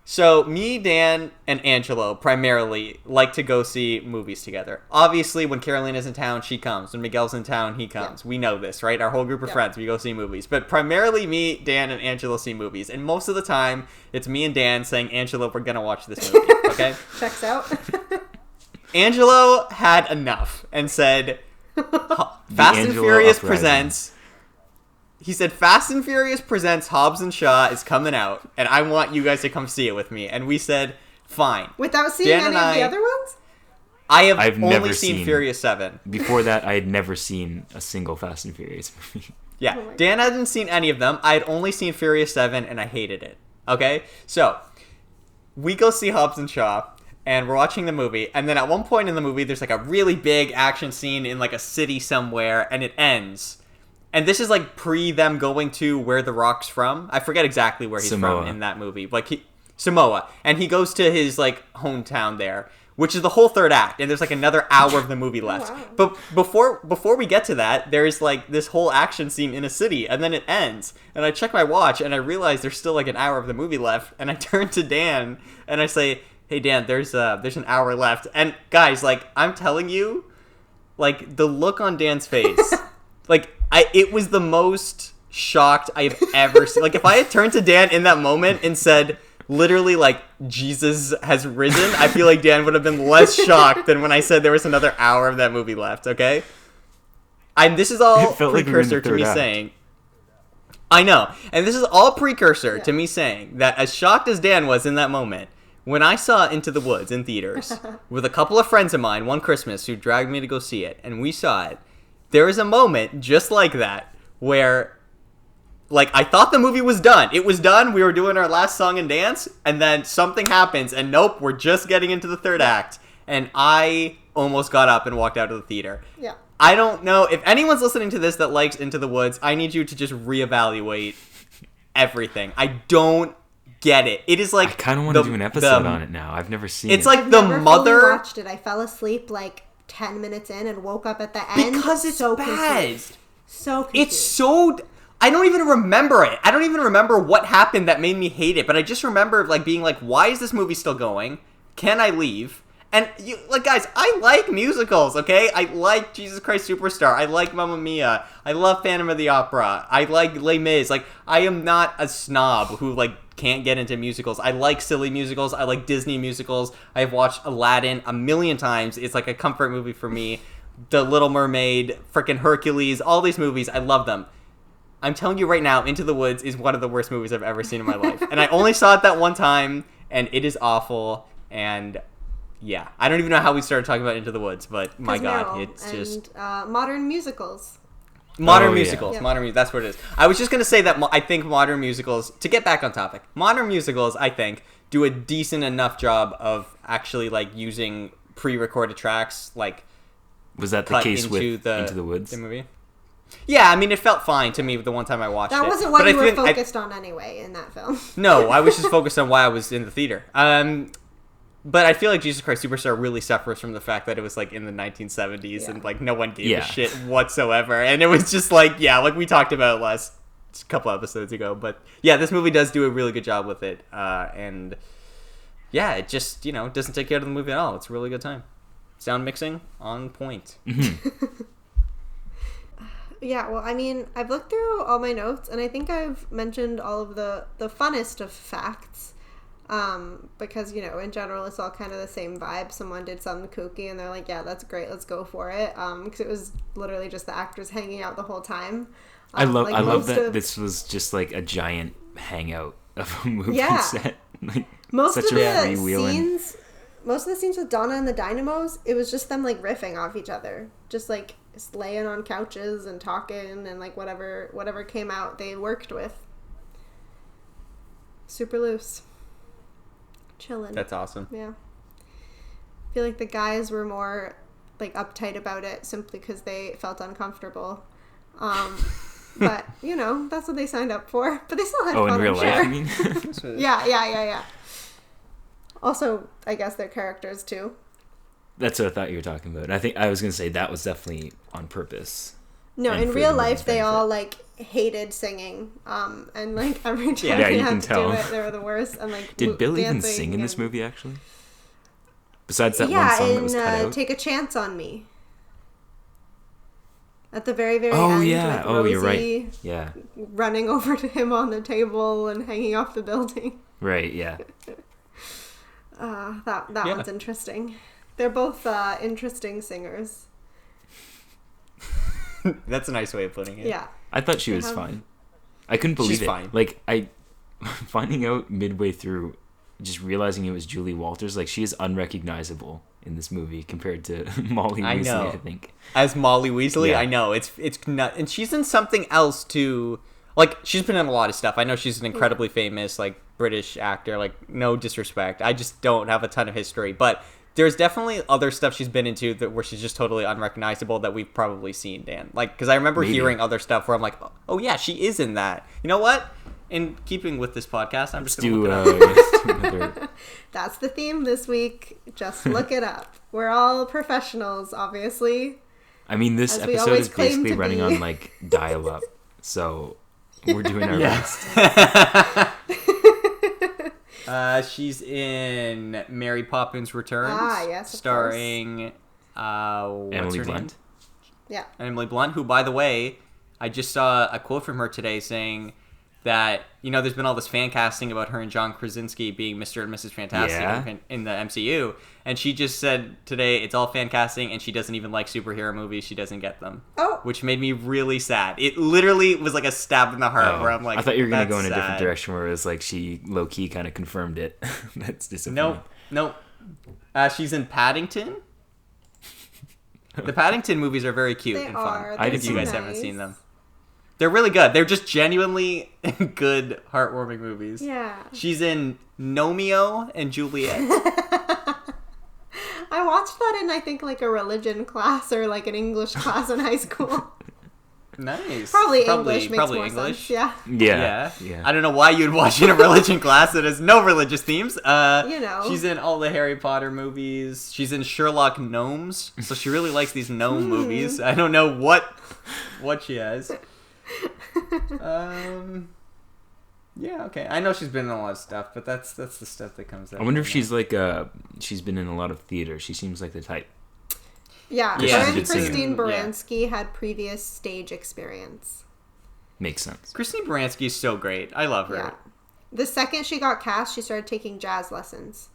So, me, Dan, and Angelo primarily like to go see movies together. Obviously, when Karolina's in town, she comes. When Miguel's in town, he comes. Yeah. We know this, right? Our whole group of friends, we go see movies. But primarily, me, Dan, and Angelo see movies. And most of the time, it's me and Dan saying, Angelo, we're going to watch this movie, okay? Checks out. Angelo had enough and said, Fast and Furious presents... He said, Fast and Furious presents Hobbs and Shaw is coming out, and I want you guys to come see it with me. And we said, fine. Without seeing any of the other ones? I've only seen Furious 7. Before that, I had never seen a single Fast and Furious movie. Yeah, Dan hadn't seen any of them. I had only seen Furious 7, and I hated it. Okay? So, we go see Hobbs and Shaw, and we're watching the movie, and then at one point in the movie, there's like a really big action scene in like a city somewhere, and it ends. And this is like pre them going to where The Rock's from. I forget exactly where he's from in that movie. Like Samoa. And he goes to his like hometown there, which is the whole third act. And there's like another hour of the movie left. Wow. But before we get to that, there's like this whole action scene in a city, and then it ends. And I check my watch and I realize there's still like an hour of the movie left. And I turn to Dan and I say, hey Dan, there's an hour left. And guys, like, I'm telling you, like, the look on Dan's face, like, it was the most shocked I've ever seen. Like, if I had turned to Dan in that moment and said, literally like Jesus has risen, I feel like Dan would have been less shocked than when I said there was another hour of that movie left, okay? This is all precursor to me saying... I know. And this is all precursor to me saying that as shocked as Dan was in that moment, when I saw Into the Woods in theaters with a couple of friends of mine one Christmas who dragged me to go see it, and we saw it, there was a moment just like that where, like, I thought the movie was done. It was done. We were doing our last song and dance, and then something happens, and nope, we're just getting into the third act. And I almost got up and walked out of the theater. Yeah. I don't know. If anyone's listening to this that likes Into the Woods, I need you to just reevaluate everything. I don't get it. It is like... I kind of want to do an episode on it now. I've never seen it. It's like I've the never mother... fully watched it. I fell asleep like 10 minutes in and woke up at the end. Because it's so bad. Confused. So confused. It's so... I don't even remember it. I don't even remember what happened that made me hate it, but I just remember like being like, why is this movie still going? Can I leave? And, like, guys, I like musicals, okay? I like Jesus Christ Superstar. I like Mamma Mia. I love Phantom of the Opera. I like Les Mis. Like, I am not a snob who, like, can't get into musicals. I like silly musicals. I like Disney musicals. I have watched Aladdin a million times. It's, like, a comfort movie for me. The Little Mermaid, frickin' Hercules, all these movies, I love them. I'm telling you right now, Into the Woods is one of the worst movies I've ever seen in my life. And I only saw it that one time, and it is awful, and... yeah, I don't even know how we started talking about Into the Woods, but my God, it's just... modern musicals. Modern musicals. That's what it is. I was just going to say that I think modern musicals, to get back on topic, modern musicals, I think, do a decent enough job of actually, like, using pre-recorded tracks, like... Was that the case with Into the Woods? The movie? Yeah, I mean, it felt fine to me the one time I watched it. That wasn't what you were focused on anyway in that film. No, I was just focused on why I was in the theater. But I feel like Jesus Christ Superstar really suffers from the fact that it was, like, in the 1970s and, like, no one gave a shit whatsoever. And it was just, like, like we talked about last couple episodes ago. But, yeah, this movie does do a really good job with it. And, yeah, it just, doesn't take care of the movie at all. It's a really good time. Sound mixing on point. Yeah, well, I mean, I've looked through all my notes, and I think I've mentioned all of the funnest of facts. Because, in general, it's all kind of the same vibe. Someone did something kooky and they're like, yeah, that's great, let's go for it. Because it was literally just the actors hanging out the whole time. I love that this was just like a giant hangout of a movie set. Like, most of the scenes with Donna and the Dynamos, it was just them, like, riffing off each other. Just, like, laying on couches and talking and, like, whatever came out they worked with. Super loose. Chilling. That's awesome. Yeah. I feel like the guys were more, like, uptight about it simply because they felt uncomfortable. But, that's what they signed up for. But they still had fun, in real life, you mean? Yeah. Also, I guess they're characters, too. That's what I thought you were talking about. I think I was going to say that was definitely on purpose. No, in real life, they all, like, hated singing. And, like, every time they had to do it, they were the worst. And, like, did Bill even sing in this movie, actually? Besides that one song that was cut out? Take a Chance on Me. At the very, very end. Yeah. With Rosie you're right. Yeah. running over to him on the table and hanging off the building. Right, yeah. That one's interesting. They're both interesting singers. That's a nice way of putting it. Yeah. I thought she was fine. I couldn't believe She's it. Fine. Like, finding out midway through, just realizing it was Julie Walters, like, she is unrecognizable in this movie compared to Molly Weasley, I think. As Molly Weasley, yeah. I know. It's not, and she's in something else too. Like, she's been in a lot of stuff. I know she's an incredibly famous, like, British actor. Like, no disrespect. I just don't have a ton of history. But there's definitely other stuff she's been into where she's just totally unrecognizable that we've probably seen, Dan. Like, because I remember hearing other stuff where I'm like, oh yeah, she is in that. You know what? In keeping with this podcast, I'm just going to look it up. That's the theme this week. Just look it up. We're all professionals, obviously. I mean, this episode is basically running on, like, dial-up. So we're doing our best. She's in Mary Poppins Returns. Yes, starring Emily Blunt. Yeah. Emily Blunt, who, by the way, I just saw a quote from her today saying that, there's been all this fan casting about her and John Krasinski being Mr. and Mrs. Fantastic in the MCU. And she just said today it's all fan casting and she doesn't even like superhero movies. She doesn't get them. Oh. Which made me really sad. It literally was like a stab in the heart where I'm like, I thought you were going to go in a sad. different direction where it was like she low-key kind of confirmed it. That's disappointing. Nope. She's in Paddington. The Paddington movies are very cute and fun. I did if you guys haven't seen them. They're really good. They're just genuinely good, heartwarming movies. Yeah. She's in Romeo and Juliet. I watched that in, I think, like a religion class or like an English class in high school. Nice. Probably English makes more English. sense. Yeah. Yeah. I don't know why you'd watch in a religion class that has no religious themes. She's in all the Harry Potter movies. She's in Sherlock Gnomes, so she really likes these gnome movies. I don't know what she has. Yeah, okay. I know she's been in a lot of stuff, but that's the stuff that comes out. I wonder if she's like she's been in a lot of theater. She seems like the type. Yeah, Yeah. her and She's a good singer. Christine Baranski had previous stage experience. Makes sense. Christine Baranski is so great. I love her. Yeah. The second she got cast, she started taking jazz lessons.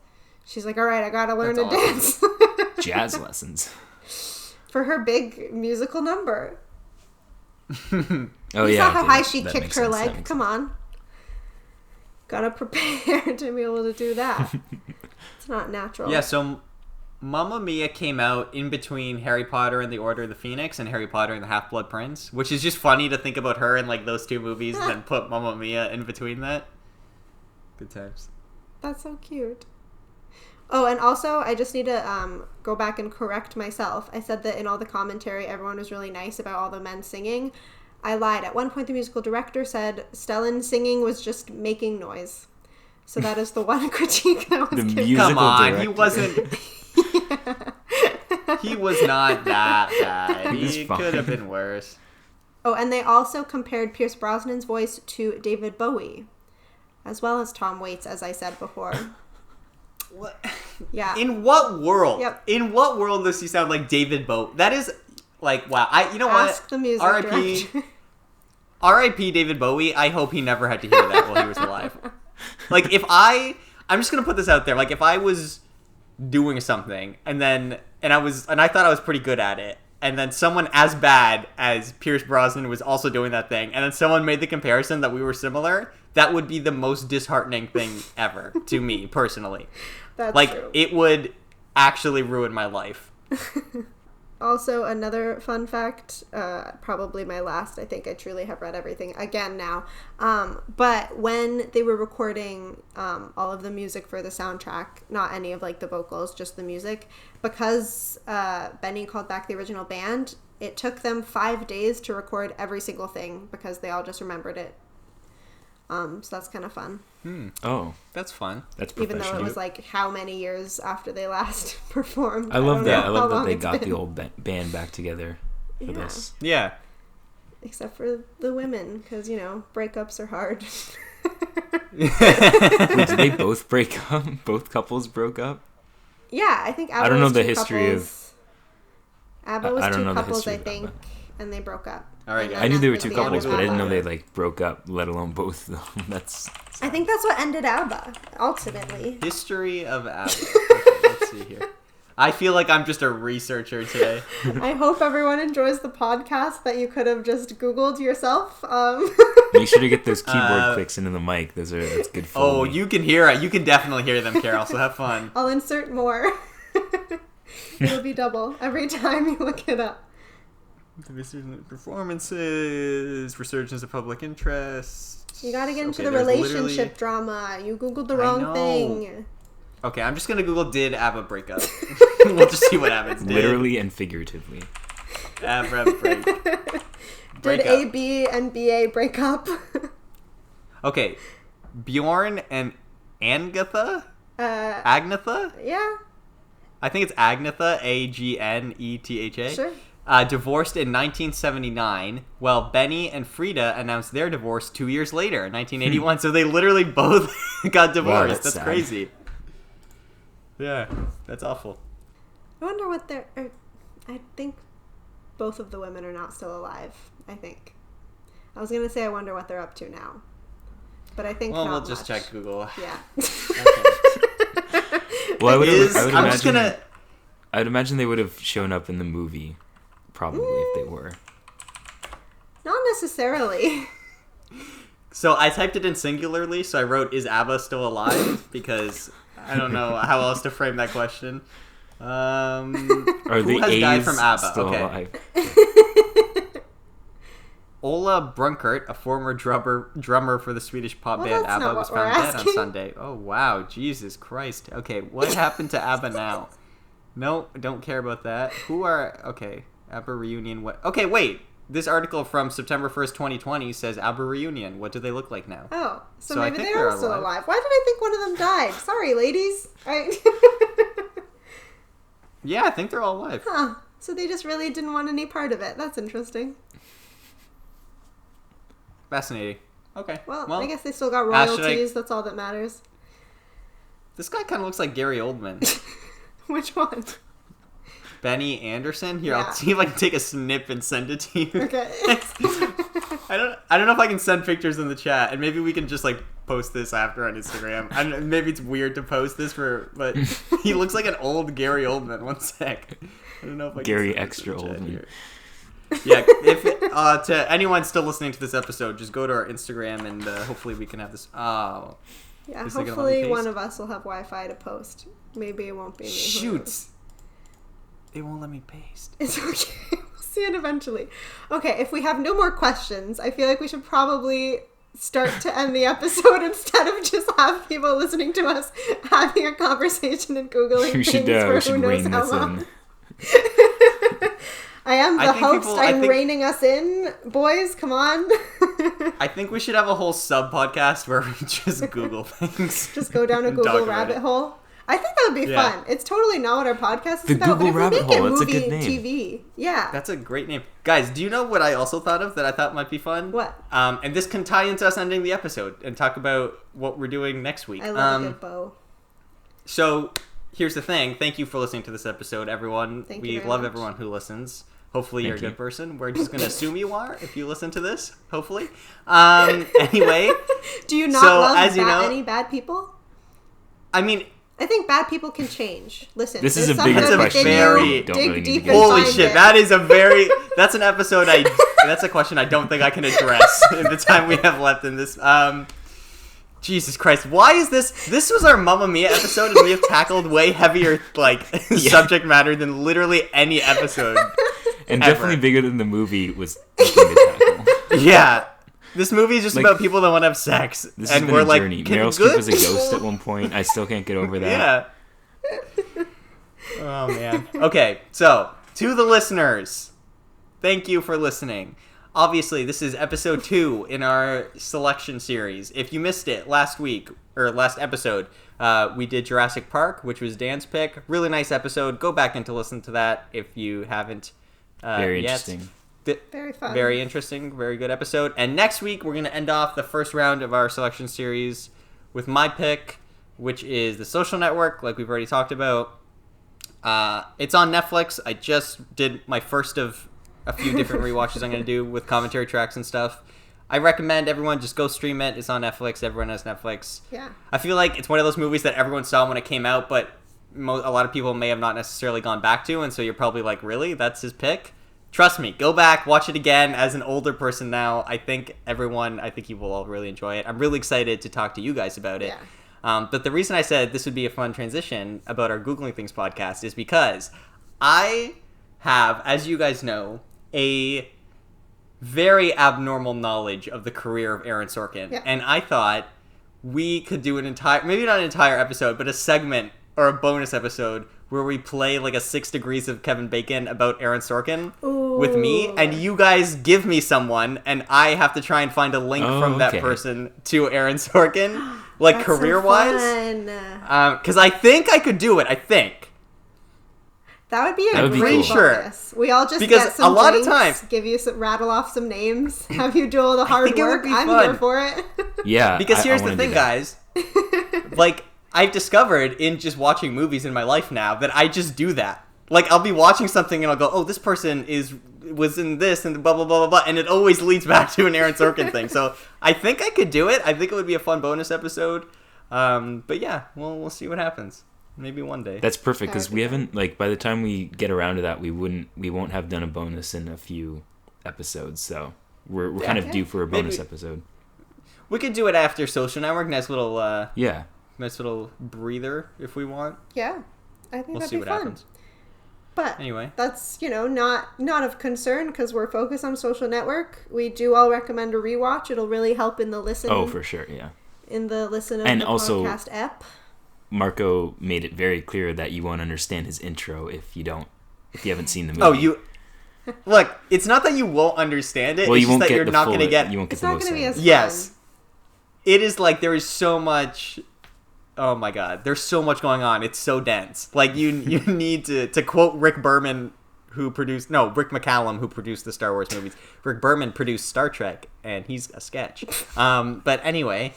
She's like, all right, I gotta learn That's to awesome. dance. Jazz lessons. For her big musical number. Oh, You yeah. saw how okay, high she that kicked makes her sense, that leg? makes Come on. Gotta prepare to be able to do that. It's not natural. Yeah, so Mamma Mia came out in between Harry Potter and the Order of the Phoenix and Harry Potter and the Half-Blood Prince, which is just funny to think about her in like those two movies and then put Mamma Mia in between that. Good times. That's so cute. Oh, and also, I just need to go back and correct myself. I said that in all the commentary, everyone was really nice about all the men singing. I lied. At one point, the musical director said Stellan singing was just making noise. So that is the one critique that was given. Come on, director. he wasn't... He was not that bad. He could have been worse. Oh, and they also compared Pierce Brosnan's voice to David Bowie, as well as Tom Waits, as I said before. What? Yeah. In what world? Yep. In what world does he sound like David Bowie? That is like, wow. You know Ask what? the music R.I.P. director. R.I.P. David Bowie. I hope he never had to hear that while he was alive. Like, I'm just gonna put this out there. Like, if I was doing something and I thought I was pretty good at it, and then someone as bad as Pierce Brosnan was also doing that thing, and then someone made the comparison that we were similar, that would be the most disheartening thing ever to me personally. That's like, true. it would actually ruin my life. Also, another fun fact, probably my last, I think I truly have read everything again now, but when they were recording all of the music for the soundtrack, not any of like the vocals, just the music, because Benny called back the original band, it took them 5 days to record every single thing because they all just remembered it. So that's kind of fun. Oh, That's fun. that's Even professional. though it was like how many years after they last performed. I love don't that. know I how love that long they it's got been. the old band back together for Yeah. this. Yeah. Except for the women, because, breakups are hard. Wait, did they both break up? Both couples broke up? Yeah, I think Abba I don't know was the two history couples. Abba was I don't two know the couples, history I of think, Abba. and they broke up. All right, And guys. then I knew they were that two was the end couples, of but I didn't Abba. know they like broke up, let alone both of them. That's I think that's what ended Abba, ultimately. History of Abba. Okay, let's see here. I feel like I'm just a researcher today. I hope everyone enjoys the podcast that you could have just Googled yourself. make sure to get those keyboard clicks into the mic. That's good. Oh, following. you can hear it. You can definitely hear them, Carol. So have fun. I'll insert more. It'll be double every time you look it up. Performances, resurgence of public interest. You gotta get into the there's relationship drama. You Googled the wrong know. thing. Okay, I'm just gonna Google "did Abba break up?" We'll just see what happens. Literally and figuratively. Abba break. Did up. AB and BA break up? Okay, Bjorn and Agnetha. Uh, Agnetha. yeah, I think it's Agnetha. Agnetha. sure. Divorced in 1979. Well, Benny and Frida announced their divorce 2 years later, in 1981. So they literally both got divorced. that's That's sad. crazy. Yeah, that's awful. I wonder what they're... I think both of the women are not still alive, I think. I was going to say I wonder what they're up to now. but I think Well, not we'll just much. check Google. Yeah. Well, I would I'm just gonna. I'd imagine they would have shown up in the movie, probably, if they were. Not necessarily. So I typed it in singularly, so I wrote, "Is Abba still alive?" Because I don't know how else to frame that question. Are who the has died A's from Abba? still Okay. alive? Ola Brunkert, a former drummer for the Swedish pop Well, band that's Abba, not was what we're found dead on asking. Sunday. Oh, wow. Jesus Christ. Okay, what happened to Abba now? No, don't care about that. Okay, Abba reunion. What? Okay, wait. This article from September 1st, 2020 says Abba reunion. What do they look like now? Oh, so I maybe think they are they're still alive. alive. Why did I think one of them died? Sorry, ladies. Yeah, I think they're all alive. Huh. So they just really didn't want any part of it. That's interesting. Fascinating. Okay. Well, Well, I guess they still got Ash, should royalties. That's all that matters. this guy kind of looks like Gary Oldman. Which one? Benny Anderson? Here, Yeah. I'll see if I can take a snip and send it to you. Okay. I don't know if I can send pictures in the chat, and maybe we can just like post this after on Instagram. Maybe it's weird to post this but he looks like an old Gary Oldman. One sec. I don't know if I Gary can send Extra this in the chat Oldman. here. Yeah, if to anyone still listening to this episode, just go to our Instagram and hopefully we can have this. Oh, Yeah, Is it gonna let me hopefully paste? one of us will have Wi-Fi to post. Maybe it won't be me. Who knows? shoot! It won't let me paste. It's okay. We'll see it eventually. Okay, if we have no more questions, I feel like we should probably start to end the episode instead of just have people listening to us having a conversation and Googling We things should for who should knows rein how this long. in. I am the I think host. people- I I'm think- reining us in, boys. Come on. I think we should have a whole sub podcast where we just Google things. Just go down a and talk Google about rabbit it. hole. I think that would be Yeah. fun. It's totally not what our podcast is The about. Google but rabbit if we make hole, it that's a movie good name. TV, yeah. That's a great name. Guys, do you know what I also thought of that I thought might be fun? What? And this can tie into us ending the episode and talk about what we're doing next week. I love a good bow. So, here's the thing. Thank you for listening to this episode, everyone. Thank we you very love much. everyone who listens. Hopefully you're a Thank you. good person. We're just going to assume you are if you listen to this, hopefully. Anyway, Do you not so, love as you know- any bad people? I mean, I think bad people can change. Listen, This is there's a bigger something question within that we you. don't Dig really need to deep get and holy find shit, it. that's an episode that's a question I don't think I can address in the time we have left in this. Jesus Christ, why is this was our Mamma Mia episode and we have tackled way heavier, subject matter than literally any episode. And Ever. definitely bigger than the movie was thinking to tackle. Yeah. This movie is just Like, about people that want to have sex. This and has been we're a like, journey. "Can Meryl good?" Streep was a ghost at one point. I still can't get over that. Yeah. Oh, man. Okay, so, to the listeners, thank you for listening. Obviously, this is episode 2 in our selection series. If you missed it last episode, we did Jurassic Park, which was Dan's pick. Really nice episode. Go back and to listen to that if you haven't Very yet. interesting. Very fun. Very interesting, very good episode. And next week, we're going to end off the first round of our selection series with my pick, which is The Social Network, like we've already talked about. It's on Netflix. I just did my first of a few different rewatches I'm going to do with commentary tracks and stuff. I recommend everyone just go stream it. It's on Netflix. Everyone has Netflix. Yeah. I feel like it's one of those movies that everyone saw when it came out, but a lot of people may have not necessarily gone back to, and so you're probably like, really? That's his pick? Trust me, go back, watch it again as an older person now. I think you will all really enjoy it. I'm really excited to talk to you guys about it. Yeah. But the reason I said this would be a fun transition about our Googling Things podcast is because I have, as you guys know, a very abnormal knowledge of the career of Aaron Sorkin. Yeah. And I thought we could do maybe not an entire episode, but a segment or a bonus episode where we play like a 6 Degrees of Kevin Bacon about Aaron Sorkin with me, Ooh. and you guys give me someone, and I have to try and find a link from that okay. person to Aaron Sorkin, like That's so career-wise. fun. Because I think I could do it. I think. That would be a That would be great cool. bonus. We all just Because get some a lot of drinks, times- give you rattle off some names, have you do all the hard think it would work. be I'm fun. here for it. Yeah. Because I here's the wanna do thing, that. guys. Like, I've discovered in just watching movies in my life now that I just do that. Like, I'll be watching something and I'll go, oh, this person was in this and blah, blah, blah, blah, blah. And it always leads back to an Aaron Sorkin thing. So I think I could do it. I think it would be a fun bonus episode. But yeah, we'll see what happens. Maybe one day. That's perfect, because we haven't, like, by the time we get around to that, we won't have done a bonus in a few episodes. So we're kind of due for a bonus episode. We could do it after Social Network. Nice little nice little breather if we want. Yeah, I think that'd be fun. We'll see what happens. But anyway, that's, not of concern because we're focused on Social Network. We do all recommend a rewatch. It'll really help in the listen. Oh, for sure, yeah. In the listen of and the also, podcast app. Marco made it very clear that you won't understand his intro if you haven't seen the movie. Oh, look, it's not that you won't understand it. Well, it's just that you're not going to get. You won't get it's the not most going to be as fun. Yes, it is like there is so much. Oh my God, there's so much going on. It's so dense. Like you need to quote Rick McCallum, who produced the Star Wars movies. Rick Berman produced Star Trek, and he's a sketch. But anyway,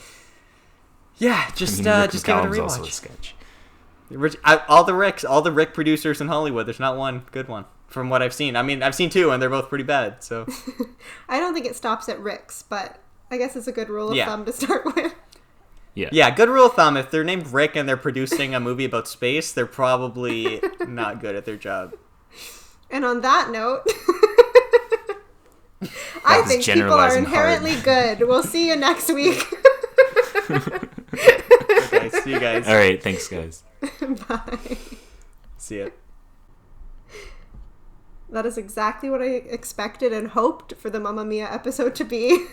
yeah, just give it a rewatch. Also a sketch. All the Rick producers in Hollywood. There's not one good one from what I've seen. I mean, I've seen 2, and they're both pretty bad. So I don't think it stops at Rick's, but I guess it's a good rule of thumb to start with. Yeah, good rule of thumb. If they're named Rick and they're producing a movie about space, they're probably not good at their job. And on that note, I think people are inherently good. We'll see you next week. Okay, see you guys. All right, thanks, guys. Bye. See ya. That is exactly what I expected and hoped for the Mamma Mia episode to be.